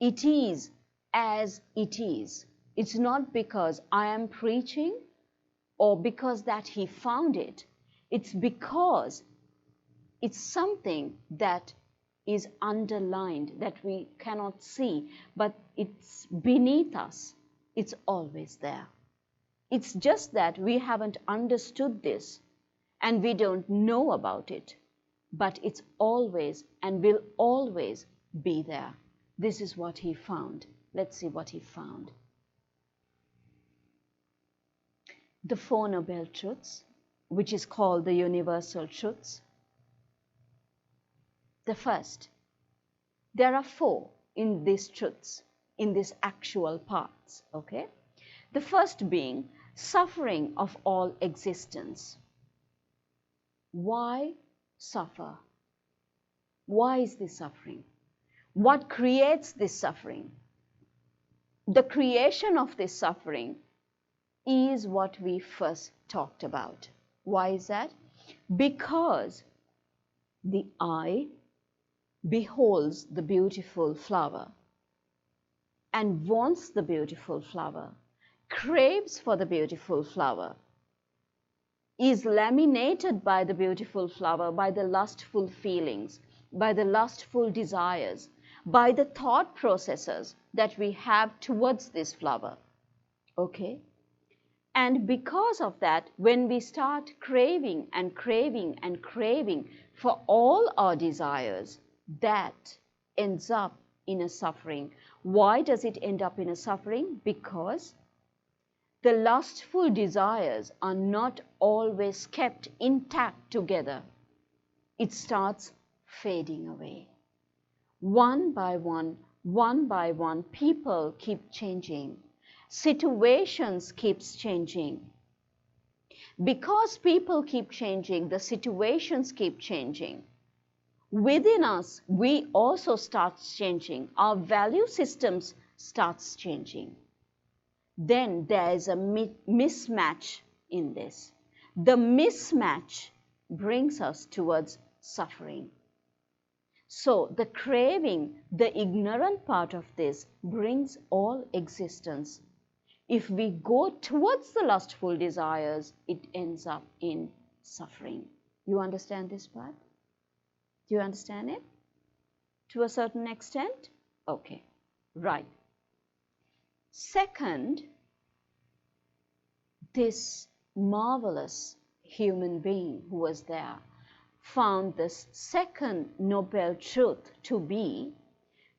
[SPEAKER 3] It is as it is. It's not because I am preaching or because that he found it. It's because it's something that is underlined, that we cannot see, but it's beneath us. It's always there. It's just that we haven't understood this and we don't know about it, but it's always and will always be there. This is what he found. Let's see what he found. The 4 Noble Truths, which is called the Universal Truths. The first, there are 4 in these truths, in these actual parts, okay? The first being suffering of all existence. Why suffer? Why is this suffering? What creates this suffering? The creation of this suffering is what we first talked about. Why is that? Because The eye beholds the beautiful flower and wants the beautiful flower, craves for the beautiful flower, is laminated by the beautiful flower, by the lustful feelings, by the lustful desires, by the thought processes that we have towards this flower. Okay? And because of that, when we start craving and craving and craving for all our desires, that ends up in a suffering. Why does it end up in a suffering? Because the lustful desires are not always kept intact together. It starts fading away. One by one, people keep changing. Situations keeps changing. Because people keep changing, the situations keep changing. Within us, we also start changing. Our value systems starts changing. Then there is a mismatch in this. The mismatch brings us towards suffering. So the craving, the ignorant part of this, brings all existence. If we go towards the lustful desires, it ends up in suffering. You understand this part? Do you understand it? To a certain extent? Okay, right. Second, this marvelous human being who was there found this second noble truth to be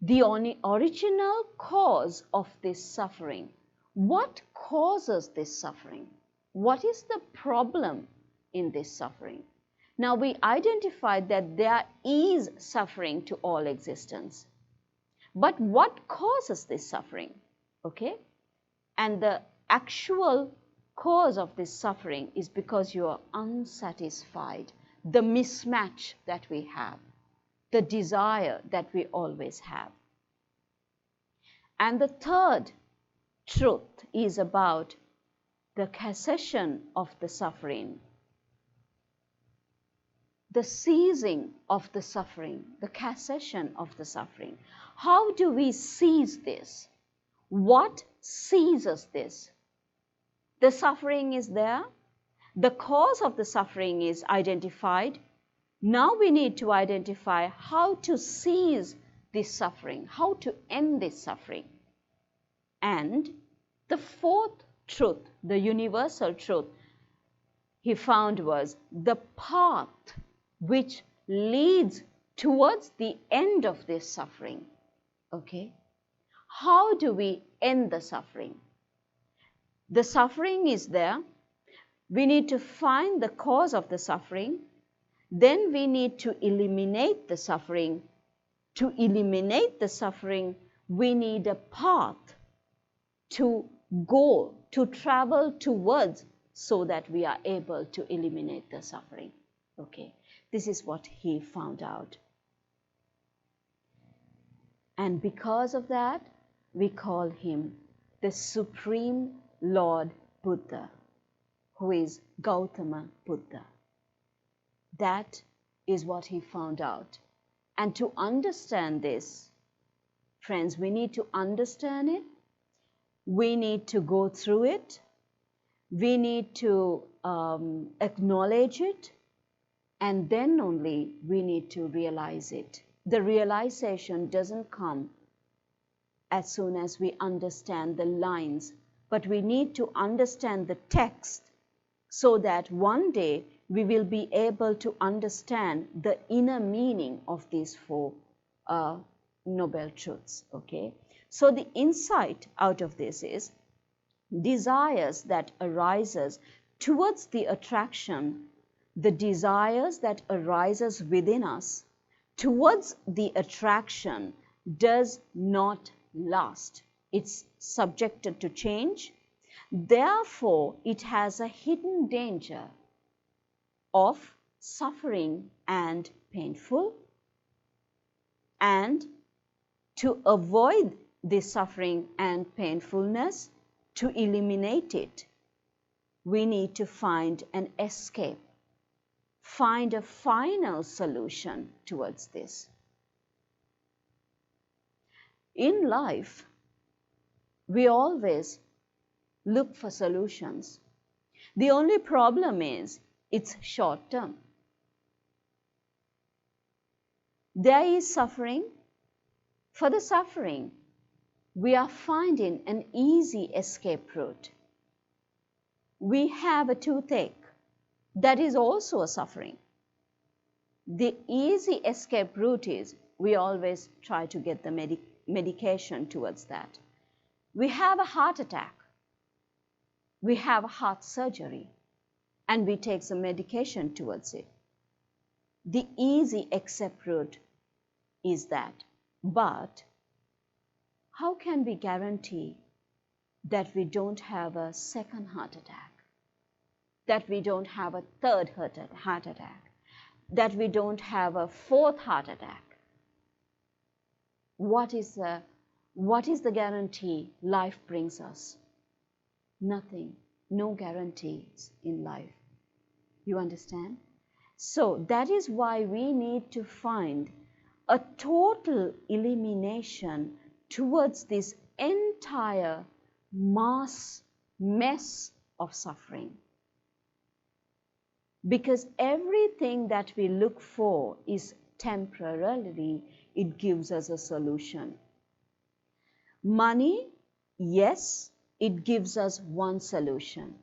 [SPEAKER 3] the original cause of this suffering. What causes this suffering? What is the problem in this suffering? Now we identified that there is suffering to all existence. But what causes this suffering? Okay? And the actual cause of this suffering is because you are unsatisfied. The mismatch that we have, the desire that we always have. And the third truth is about the cessation of the suffering, the ceasing of the suffering, the cessation of the suffering. How do we seize this? What seizes this? The suffering is there. The cause of the suffering is identified. Now we need to identify how to seize this suffering, how to end this suffering. And the fourth truth, the universal truth, he found was the path which leads towards the end of this suffering. Okay? How do we end the suffering? The suffering is there. We need to find the cause of the suffering. Then we need to eliminate the suffering. To eliminate the suffering, we need a path to go, to travel towards, so that we are able to eliminate the suffering. Okay, this is what he found out. And because of that, we call him the Supreme Lord Buddha, who is Gautama Buddha. That is what he found out. And to understand this, friends, we need to understand it. We need to go through it. We need to acknowledge it. And then only we need to realize it. The realization doesn't come as soon as we understand the lines, but we need to understand the text so that one day we will be able to understand the inner meaning of these four noble truths. Okay? So the insight out of this is desires that arises towards the attraction, the desires that arises within us towards the attraction does not last. It's subjected to change. Therefore, it has a hidden danger of suffering and painful. And to avoid this suffering and painfulness, to eliminate it, we need to find an escape find a final solution towards this. In life, we always look for solutions. The only problem is it's short term. There is suffering. For the suffering, we are finding an easy escape route. We have a toothache. That is also a suffering. The easy escape route is we always try to get the medication towards that. We have a heart attack. We have a heart surgery, and we take some medication towards it. The easy escape route is that. But how can we guarantee that we don't have a second heart attack? That we don't have a third heart attack? That we don't have a fourth heart attack? What is the guarantee life brings us? Nothing. No guarantees in life. You understand? So that is why we need to find a total elimination towards this entire mess of suffering. Because everything that we look for is temporarily, it gives us a solution. Money, yes, it gives us one solution.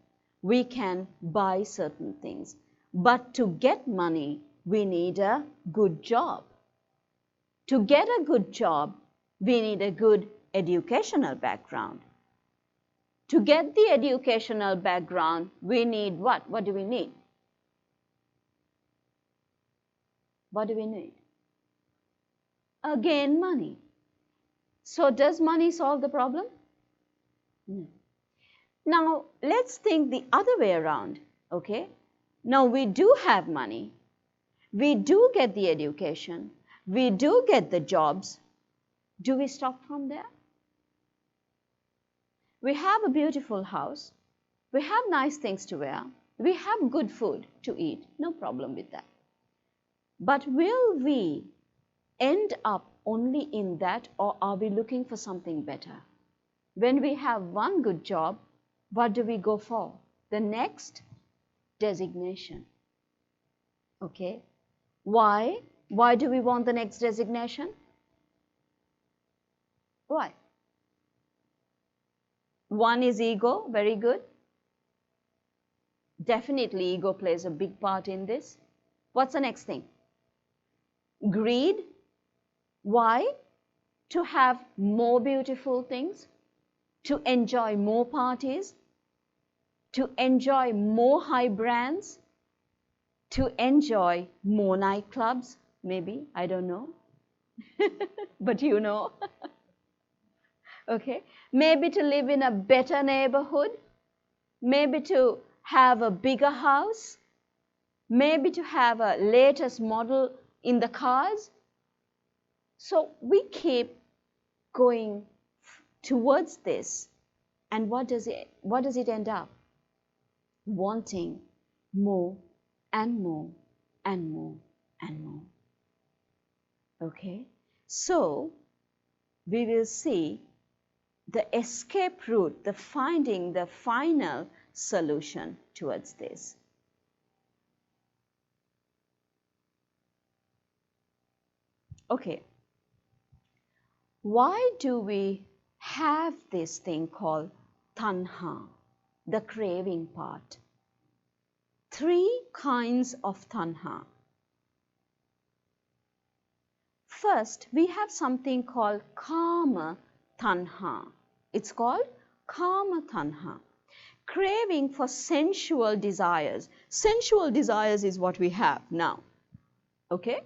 [SPEAKER 3] We can buy certain things. But to get money, we need a good job. To get a good job, we need a good educational background. To get the educational background, we need what? What do we need? What do we need? Again, money. So does money solve the problem? No. Now, let's think the other way around, okay? Now, we do have money. We do get the education. We do get the jobs. Do we stop from there? We have a beautiful house. We have nice things to wear. We have good food to eat. No problem with that. But will we end up only in that, or are we looking for something better? When we have one good job, what do we go for? The next designation. Okay? Why? Why do we want the next designation? Why? One is ego, very good. Definitely ego plays a big part in this. What's the next thing? Greed. Why? To have more beautiful things, to enjoy more parties, to enjoy more high brands, to enjoy more nightclubs, maybe, I don't know. But you know. Okay, maybe to live in a better neighborhood, maybe to have a bigger house, maybe to have a latest model in the cars. So we keep going towards this, and what does it end up? Wanting more and more and more and more. Okay, so we will see the escape route, the finding the final solution towards this. Okay, why do we have this thing called tanha, the craving part? Three kinds of tanha. First, we have something called kama tanha. It's called kama tanha. Craving for sensual desires. Sensual desires is what we have now. Okay?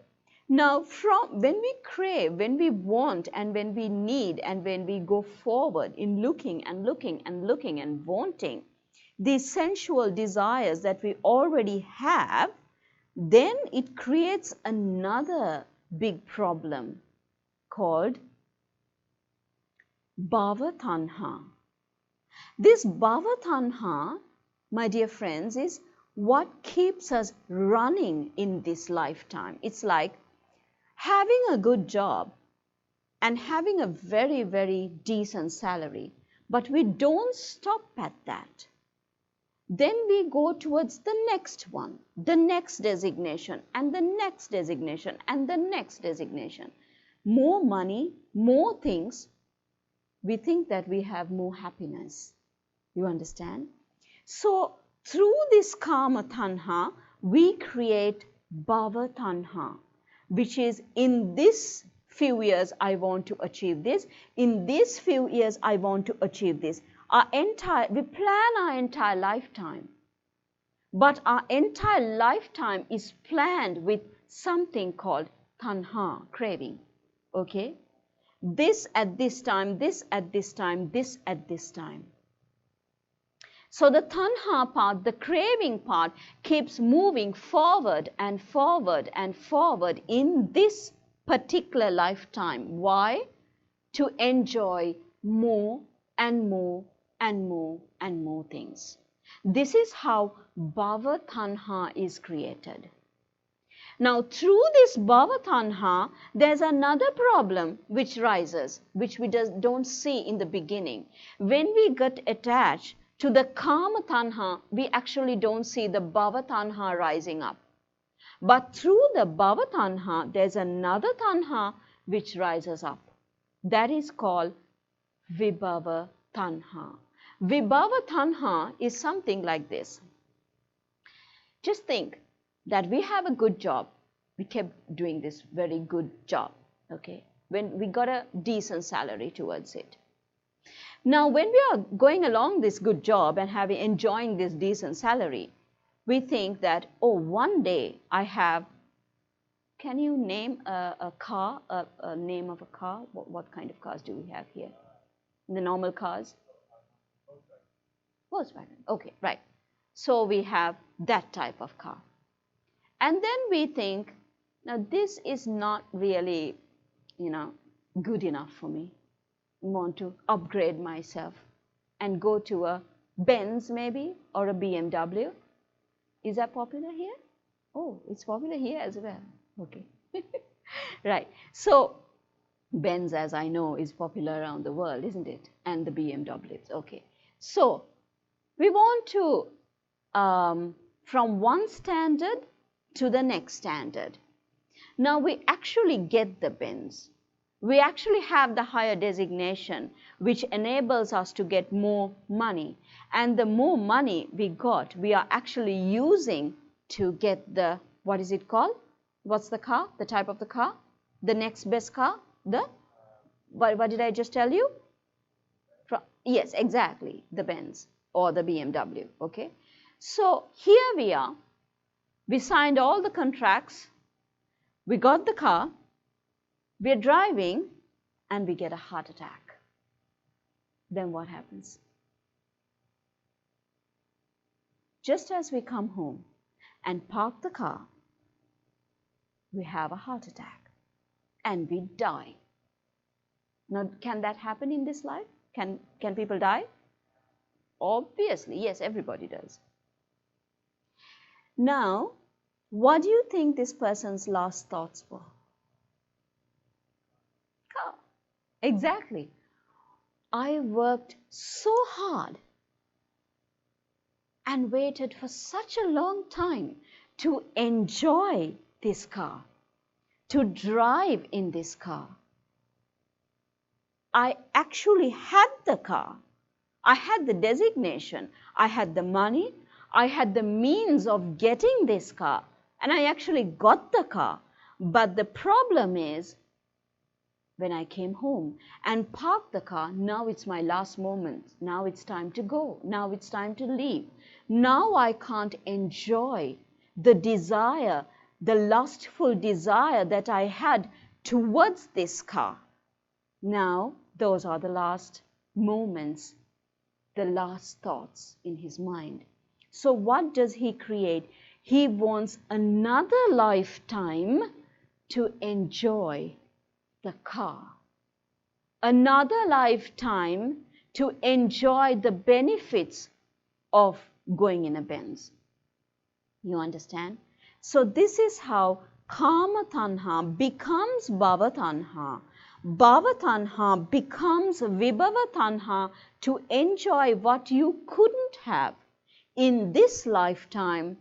[SPEAKER 3] Now, when we crave, when we want, and when we need, and when we go forward in looking and looking and looking and wanting these sensual desires that we already have, then it creates another big problem called bhava tanha. This bhava tanha, my dear friends, is what keeps us running in this lifetime. It's like having a good job and having a very, very decent salary, but we don't stop at that. Then we go towards the next one, the next designation, and the next designation, and the next designation. More money, more things, we think that we have more happiness. You understand? So, through this kama tanha, we create bhava tanha, which is in this few years I want to achieve this, in these few years I want to achieve this. We plan our entire lifetime, but our entire lifetime is planned with something called tanha, craving. Okay? This at this time, this at this time, this at this time. So the tanha part, the craving part, keeps moving forward and forward and forward in this particular lifetime. Why? To enjoy more and more and more and more things. This is how bhava tanha is created. Now, through this bhava tanha, there's another problem which rises, which we don't see in the beginning. When we get attached to the kama tanha, we actually don't see the bhava tanha rising up. But through the bhava tanha, there's another tanha which rises up. That is called vibhava tanha. Vibhava tanha is something like this. Just think that we have a good job. We kept doing this very good job, okay? When we got a decent salary towards it. Now, when we are going along this good job and enjoying this decent salary, we think that, oh, one day I have, can you name a car, a name of a car? What kind of cars do we have here? The normal cars? Volkswagen. Okay, right. So we have that type of car. And then we think, now this is not really, good enough for me. I want to upgrade myself and go to a Benz maybe or a BMW. Is that popular here? Oh, it's popular here as well. Okay. Right. So Benz, as I know, is popular around the world, isn't it? And the BMWs. Okay. So we want to, from one standard to the next standard. Now we actually get the Benz. We actually have the higher designation, which enables us to get more money. And the more money we got, we are actually using to get the, what is it called? What's the car? The type of the car? The next best car? What did I just tell you? Yes, exactly, the Benz or the BMW, okay? So here we are. We signed all the contracts. We got the car. We're driving and we get a heart attack. Then what happens? Just as we come home and park the car, we have a heart attack and we die. Now, can that happen in this life? Can people die? Obviously, yes, everybody does. Now, what do you think this person's last thoughts were? Car. Exactly. I worked so hard and waited for such a long time to enjoy this car, to drive in this car. I actually had the car. I had the designation. I had the money. I had the means of getting this car. And I actually got the car. But the problem is, when I came home and parked the car, now it's my last moment. Now it's time to go. Now it's time to leave. Now I can't enjoy the desire, the lustful desire that I had towards this car. Now, those are the last moments, the last thoughts in his mind. So what does he create? He wants another lifetime to enjoy the car. Another lifetime to enjoy the benefits of going in a Benz. You understand? So this is how Kama Tanha becomes Bhava Tanha. Bhava Tanha becomes Vibhava Tanha to enjoy what you couldn't have in this lifetime.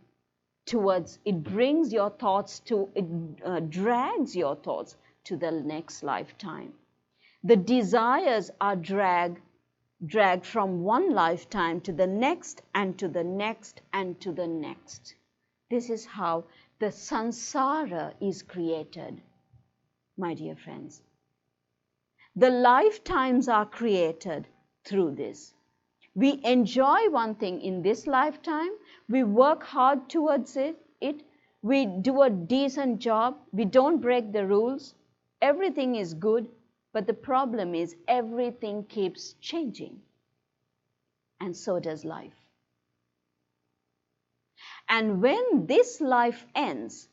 [SPEAKER 3] Towards it brings your thoughts to, it drags your thoughts to the next lifetime. The desires are dragged from one lifetime to the next and to the next and to the next. This is how the samsara is created, my dear friends. The lifetimes are created through this. We enjoy one thing in this lifetime, we work hard towards it, we do a decent job, we don't break the rules, everything is good, but the problem is everything keeps changing. And so does life. And when this life ends,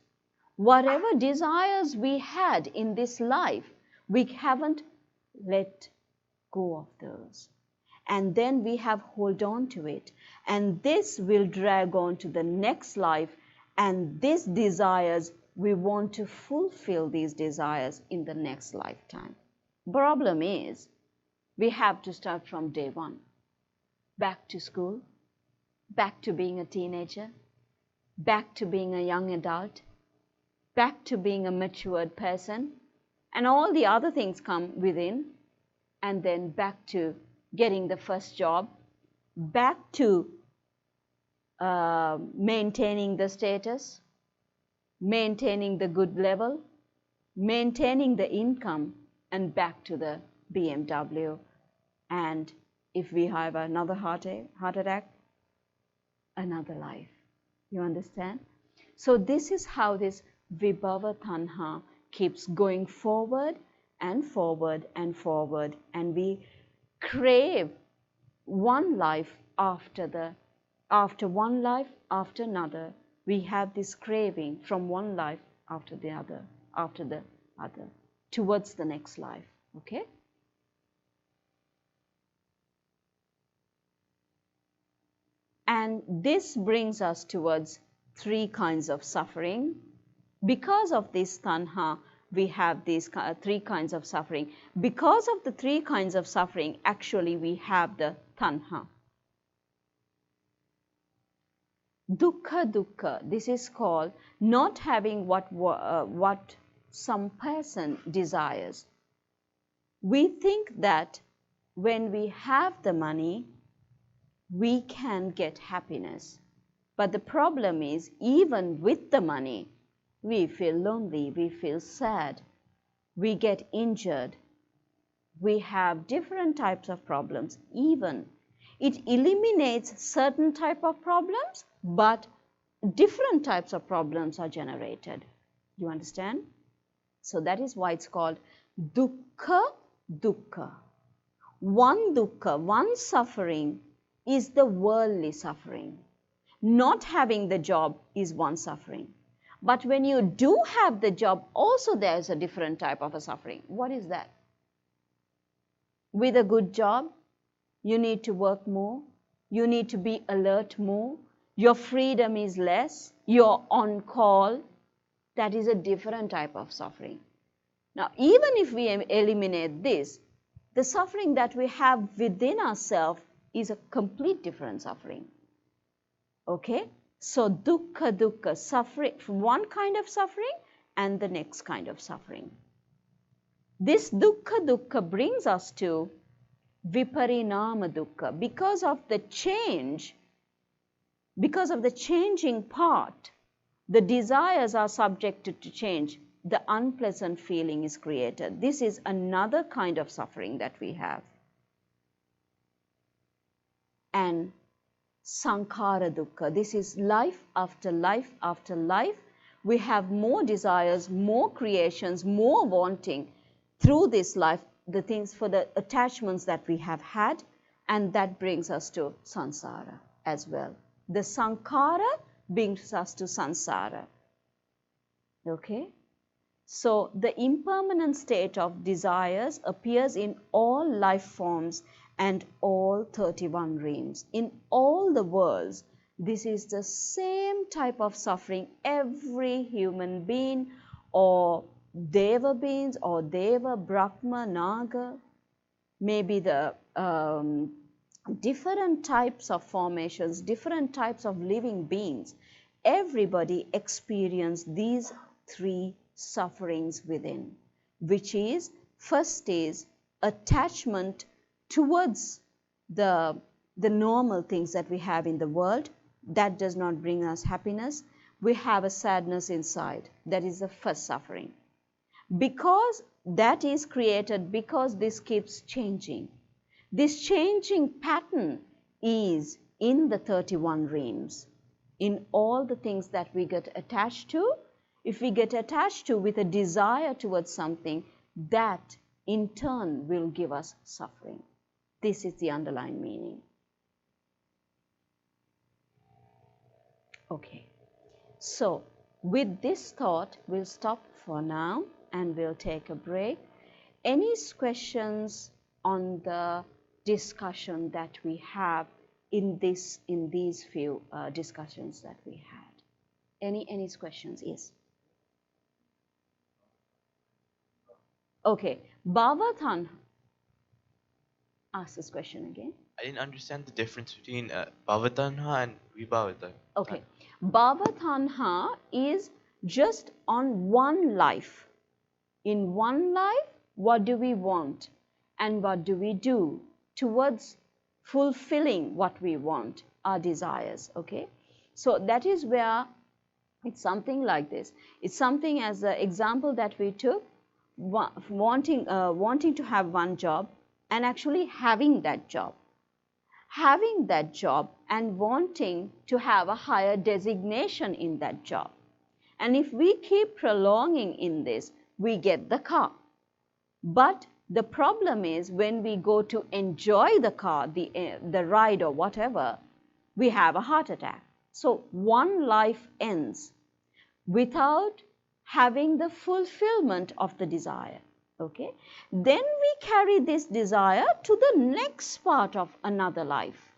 [SPEAKER 3] whatever desires we had in this life, we haven't let go of those. And then we have hold on to it. And this will drag on to the next life. And these desires, we want to fulfill these desires in the next lifetime. Problem is, we have to start from day one. Back to school, back to being a teenager, back to being a young adult, back to being a matured person, and all the other things come within, and then back to getting the first job, back to maintaining the status, maintaining the good level, maintaining the income, and back to the BMW. And if we have another heart attack, another life. You understand? So this is how this Vibhava Tanha keeps going forward and forward and forward, and we crave one life after one life after another. We have this craving from one life after the other, towards the next life. Okay? And this brings us towards three kinds of suffering. Because of this tanha, we have these three kinds of suffering. Because of the three kinds of suffering, actually we have the tanha. Dukkha dukkha, this is called not having what some person desires. We think that when we have the money, we can get happiness. But the problem is, even with the money, we feel lonely, we feel sad, we get injured, we have different types of problems. Even it eliminates certain type of problems, but different types of problems are generated. You understand? So that is why it's called dukkha dukkha. One suffering is the worldly suffering. Not having the job is one suffering. But when you do have the job, also there is a different type of a suffering. What is that? With a good job, you need to work more, you need to be alert more, your freedom is less, you're on call. That is a different type of suffering. Now, even if we eliminate this, the suffering that we have within ourselves is a complete different suffering. Okay? So dukkha dukkha, suffering, one kind of suffering and the next kind of suffering. This dukkha dukkha brings us to viparinama dukkha. Because of the change, because of the changing part, the desires are subjected to change. The unpleasant feeling is created. This is another kind of suffering that we have. And sankhara dukkha, this is life after life after life. We have more desires, more creations, more wanting through this life, the things for the attachments that we have had, and that brings us to samsara as well. The sankhara brings us to samsara. Okay? So the impermanent state of desires appears in all life forms and all 31 realms. In all the worlds, This is the same type of suffering every human being or Deva beings or Deva, Brahma, Naga, maybe the different types of formations, different types of living beings. Everybody experience these three sufferings within, which is, first is attachment towards the normal things that we have in the world. That does not bring us happiness. We have a sadness inside. That is the first suffering. Because that is created, because this keeps changing. This changing pattern is in the 31 realms. In all the things that we get attached to, if we get attached to with a desire towards something, that in turn will give us suffering. This is the underlying meaning. Okay. So, with this thought, we'll stop for now and we'll take a break. Any questions on the discussion that we have in these few discussions that we had? Any questions? Yes. Okay. Bhavatanha. Ask this question again.
[SPEAKER 6] I didn't understand the difference between Bhavatanha and Vibhavatanha.
[SPEAKER 3] Okay. Bhavatanha is just on one life. In one life, what do we want and what do we do towards fulfilling what we want, our desires, okay? So that is where it's something like this. It's something as the example that we took, wanting to have one job and actually having that job. Having that job and wanting to have a higher designation in that job. And if we keep prolonging in this, we get the car. But the problem is when we go to enjoy the car, the ride or whatever, we have a heart attack. So one life ends without having the fulfillment of the desire. Okay? Then we carry this desire to the next part of another life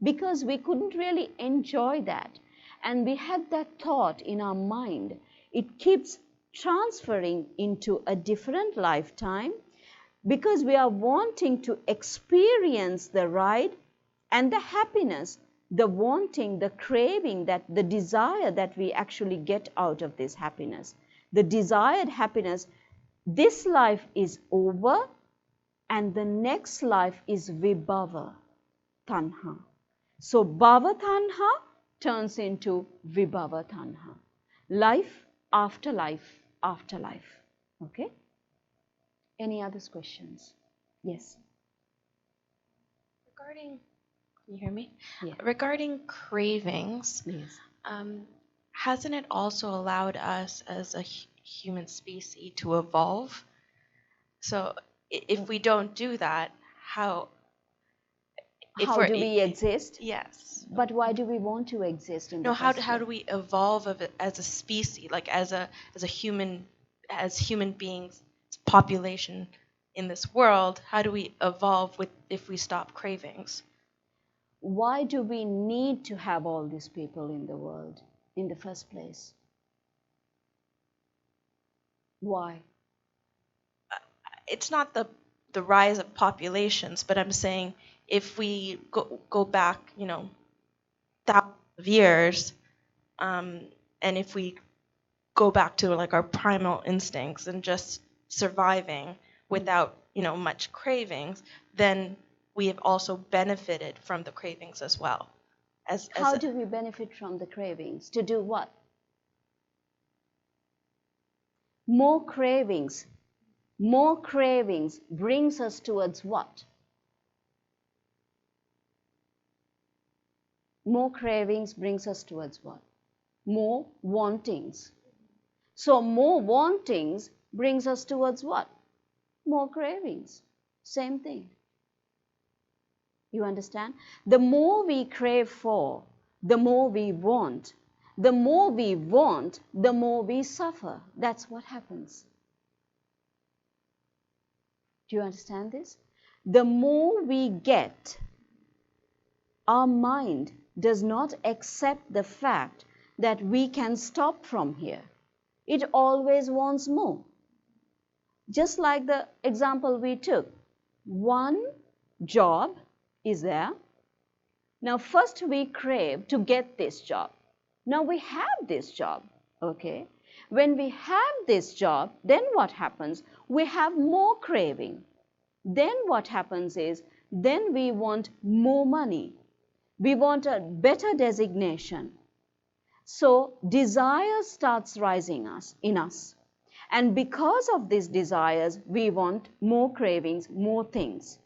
[SPEAKER 3] because we couldn't really enjoy that. And we had that thought in our mind. It keeps transferring into a different lifetime because we are wanting to experience the ride and the happiness, the wanting, the craving, that the desire that we actually get out of this happiness. The desired happiness, this life is over and the next life is Vibhava Tanha. So Bhava Tanha turns into Vibhava Tanha. Life after life after life. Okay? Any other questions? Yes.
[SPEAKER 4] Regarding, can you hear me?
[SPEAKER 3] Yeah.
[SPEAKER 4] Regarding cravings,
[SPEAKER 3] Yes.
[SPEAKER 4] hasn't it also allowed us as a human species to evolve? So if we don't do that, how
[SPEAKER 3] do we exist?
[SPEAKER 4] Yes.
[SPEAKER 3] But why do we want to exist in
[SPEAKER 4] No,
[SPEAKER 3] the first
[SPEAKER 4] how do
[SPEAKER 3] place?
[SPEAKER 4] we evolve as a species, like as human beings, population in this world? How do we evolve if we stop cravings?
[SPEAKER 3] Why do we need to have all these people in the world in the first place? Why?
[SPEAKER 4] It's not the rise of populations, but I'm saying if we go back, thousands of years, and if we go back to like our primal instincts and just surviving without much cravings, then we have also benefited from the cravings as well.
[SPEAKER 3] How do we benefit from the cravings? To do what? More cravings brings us towards what? More cravings brings us towards what? More wantings. So more wantings brings us towards what? More cravings. Same thing. You understand? The more we crave for, the more we want. The more we want, the more we suffer. That's what happens. Do you understand this? The more we get, our mind does not accept the fact that we can stop from here. It always wants more. Just like the example we took, one job is there. Now first we crave to get this job. Now we have this job, okay? When we have this job, then what happens? We have more craving. Then what happens is, then we want more money. We want a better designation. So desire starts rising in us. And because of these desires, we want more cravings, more things.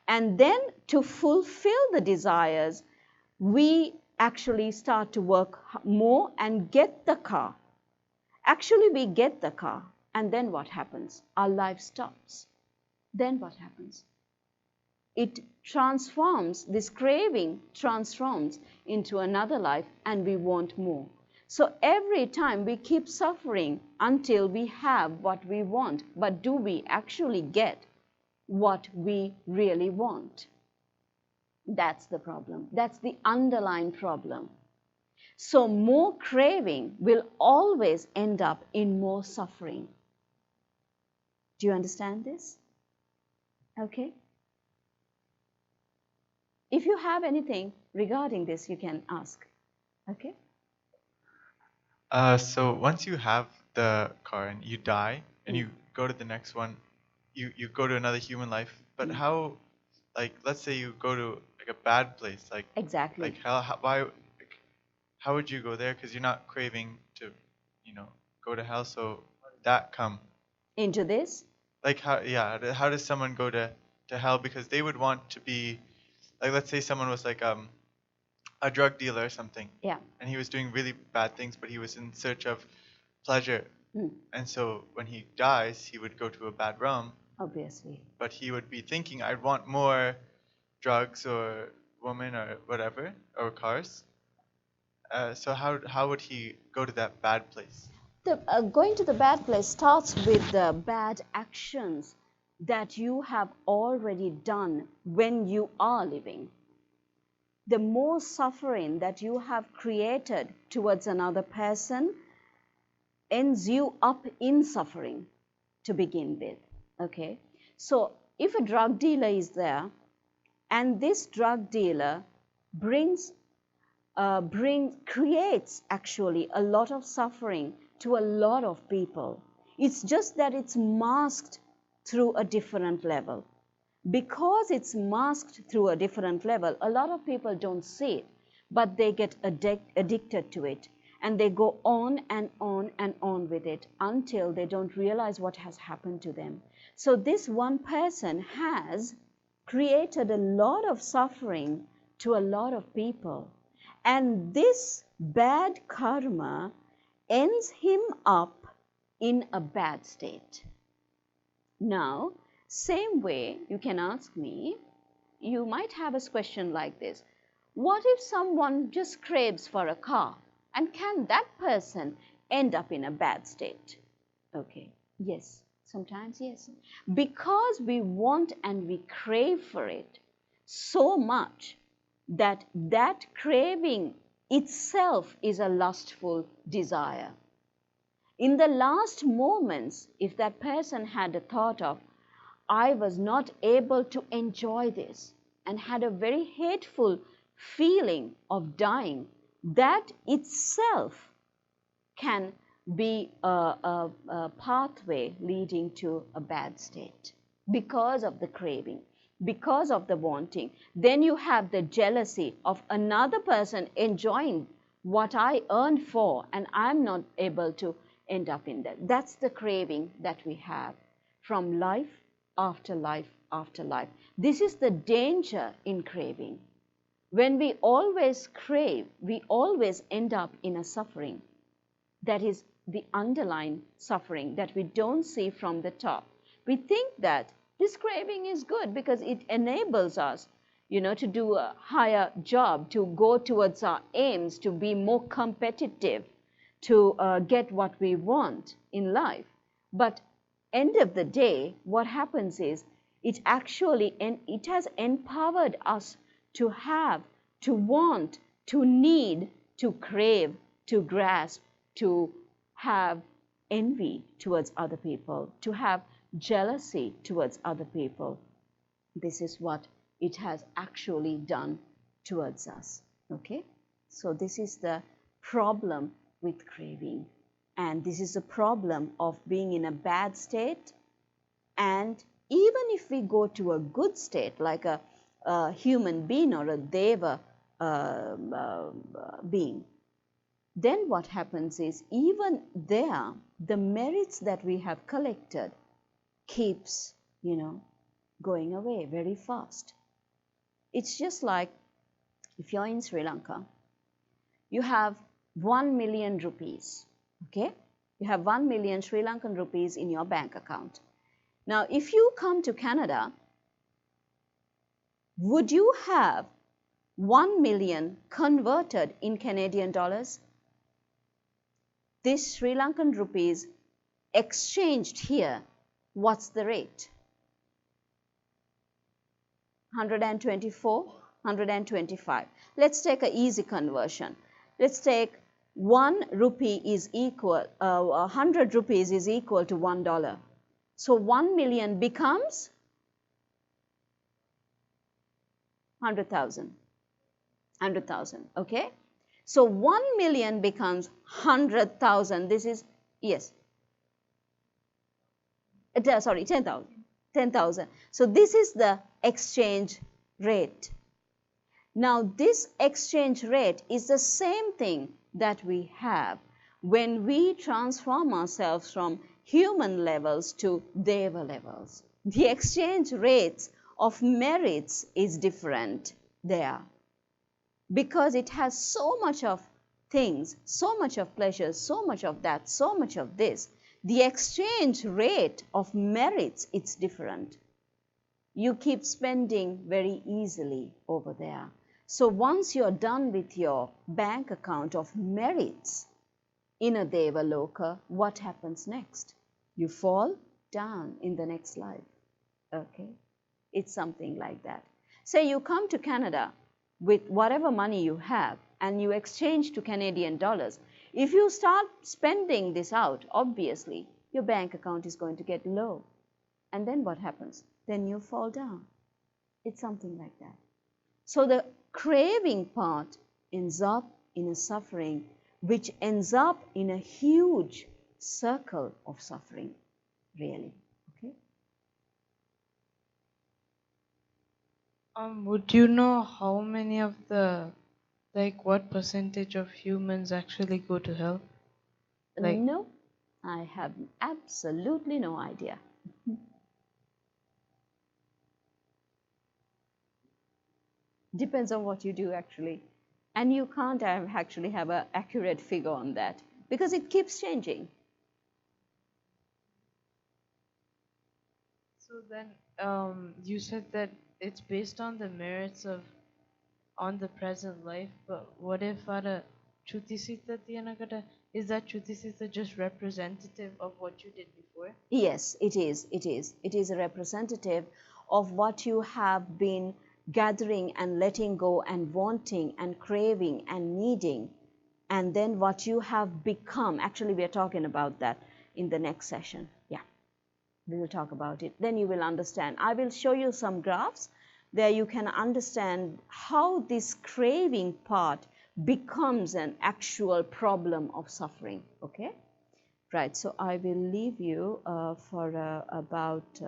[SPEAKER 3] And then to fulfill the desires, we actually start to work more and get the car. Actually, we get the car. And then what happens? Our life stops. Then what happens? It transforms, this craving transforms into another life, and we want more. So every time we keep suffering until we have what we want. But do we actually get what we really want? That's the problem. That's the underlying problem. So more craving will always end up in more suffering. Do you understand this? Okay. If you have anything regarding this, you can ask. Okay?
[SPEAKER 6] So once you have the car and you die and you go to the next one, you go to another human life. But how, like, let's say you go to like a bad place, like
[SPEAKER 3] Exactly.
[SPEAKER 6] like how would you go there? Because you're not craving to, go to hell. So that come
[SPEAKER 3] Into this?
[SPEAKER 6] like how does someone go to hell? Because they would want to be like, let's say someone was like a drug dealer or something.
[SPEAKER 3] Yeah.
[SPEAKER 6] And he was doing really bad things, but he was in search of pleasure. And so when he dies, he would go to a bad realm.
[SPEAKER 3] Obviously.
[SPEAKER 6] But he would be thinking, I'd want more drugs or women or whatever, or cars. So how would he go to that bad place?
[SPEAKER 3] Going to the bad place starts with the bad actions that you have already done when you are living. The more suffering that you have created towards another person ends you up in suffering to begin with. Okay? So if a drug dealer is there and this drug dealer creates actually a lot of suffering to a lot of people, it's just that it's masked through a different level. Because it's masked through a different level, a lot of people don't see it, but they get addicted to it. And they go on and on and on with it until they don't realize what has happened to them. So this one person has created a lot of suffering to a lot of people. And this bad karma ends him up in a bad state. Now, same way you can ask me, you might have a question like this. What if someone just craves for a car? And can that person end up in a bad state? Okay, yes, sometimes yes. Because we want and we crave for it so much that that craving itself is a lustful desire. In the last moments, if that person had a thought of, I was not able to enjoy this, and had a very hateful feeling of dying, that itself can be a pathway leading to a bad state because of the craving, because of the wanting. Then you have the jealousy of another person enjoying what I earned for, and I'm not able to end up in that. That's the craving that we have from life after life after life. This is the danger in craving. When we always crave, we always end up in a suffering. That is the underlying suffering that we don't see from the top. We think that this craving is good because it enables us, to do a higher job, to go towards our aims, to be more competitive, to get what we want in life. But end of the day, what happens is it has empowered us to have, to want, to need, to crave, to grasp, to have envy towards other people, to have jealousy towards other people. This is what it has actually done towards us. Okay? So this is the problem with craving. And this is a problem of being in a bad state. And even if we go to a good state, like a human being or a deva being, then what happens is, even there, the merits that we have collected keeps, going away very fast. It's just like if you're in Sri Lanka, you have 1 million rupees, okay? You have 1 million Sri Lankan rupees in your bank account. Now, if you come to Canada, would you have 1 million converted in Canadian dollars? This Sri Lankan rupees exchanged here, what's the rate? 124, 125. Let's take an easy conversion. Let's take 1 rupee is equal, 100 rupees is equal to $1. So 1 million becomes 100,000. 100,000, okay? So 1 million becomes 100,000. This is, yes. Sorry, 10,000. 10,000. So this is the exchange rate. Now this exchange rate is the same thing that we have when we transform ourselves from human levels to deva levels. The exchange rates of merits is different there, because it has so much of things, so much of pleasure, so much of that, so much of this. The exchange rate of merits, it's different. You keep spending very easily over there. So once you're done with your bank account of merits in a Deva Loka, what happens next? You fall down in the next life. Okay? It's something like that. Say you come to Canada with whatever money you have and you exchange to Canadian dollars. If you start spending this out, obviously, your bank account is going to get low. And then what happens? Then you fall down. It's something like that. So the craving part ends up in a suffering, which ends up in a huge circle of suffering, really. Okay?
[SPEAKER 7] Would you know how many of what percentage of humans actually go to hell?
[SPEAKER 3] No, I have absolutely no idea. Depends on what you do, actually. And you can't actually have an accurate figure on that, because it keeps changing.
[SPEAKER 7] So then you said that it's based on the merits on the present life, but what if is that Chutisita just representative of what you did before?
[SPEAKER 3] Yes, it is. It is. It is a representative of what you have been gathering and letting go and wanting and craving and needing, and then what you have become. Actually, we are talking about that in the next session. Yeah, we will talk about it. Then you will understand. I will show you some graphs there. You can understand how this craving part becomes an actual problem of suffering. Okay? Right, so I will leave you for about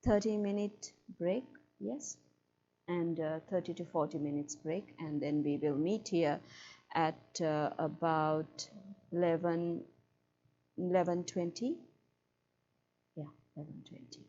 [SPEAKER 3] 30-minute break, yes, and 30 to 40 minutes break, and then we will meet here at about 11:20. Yeah, 11:20.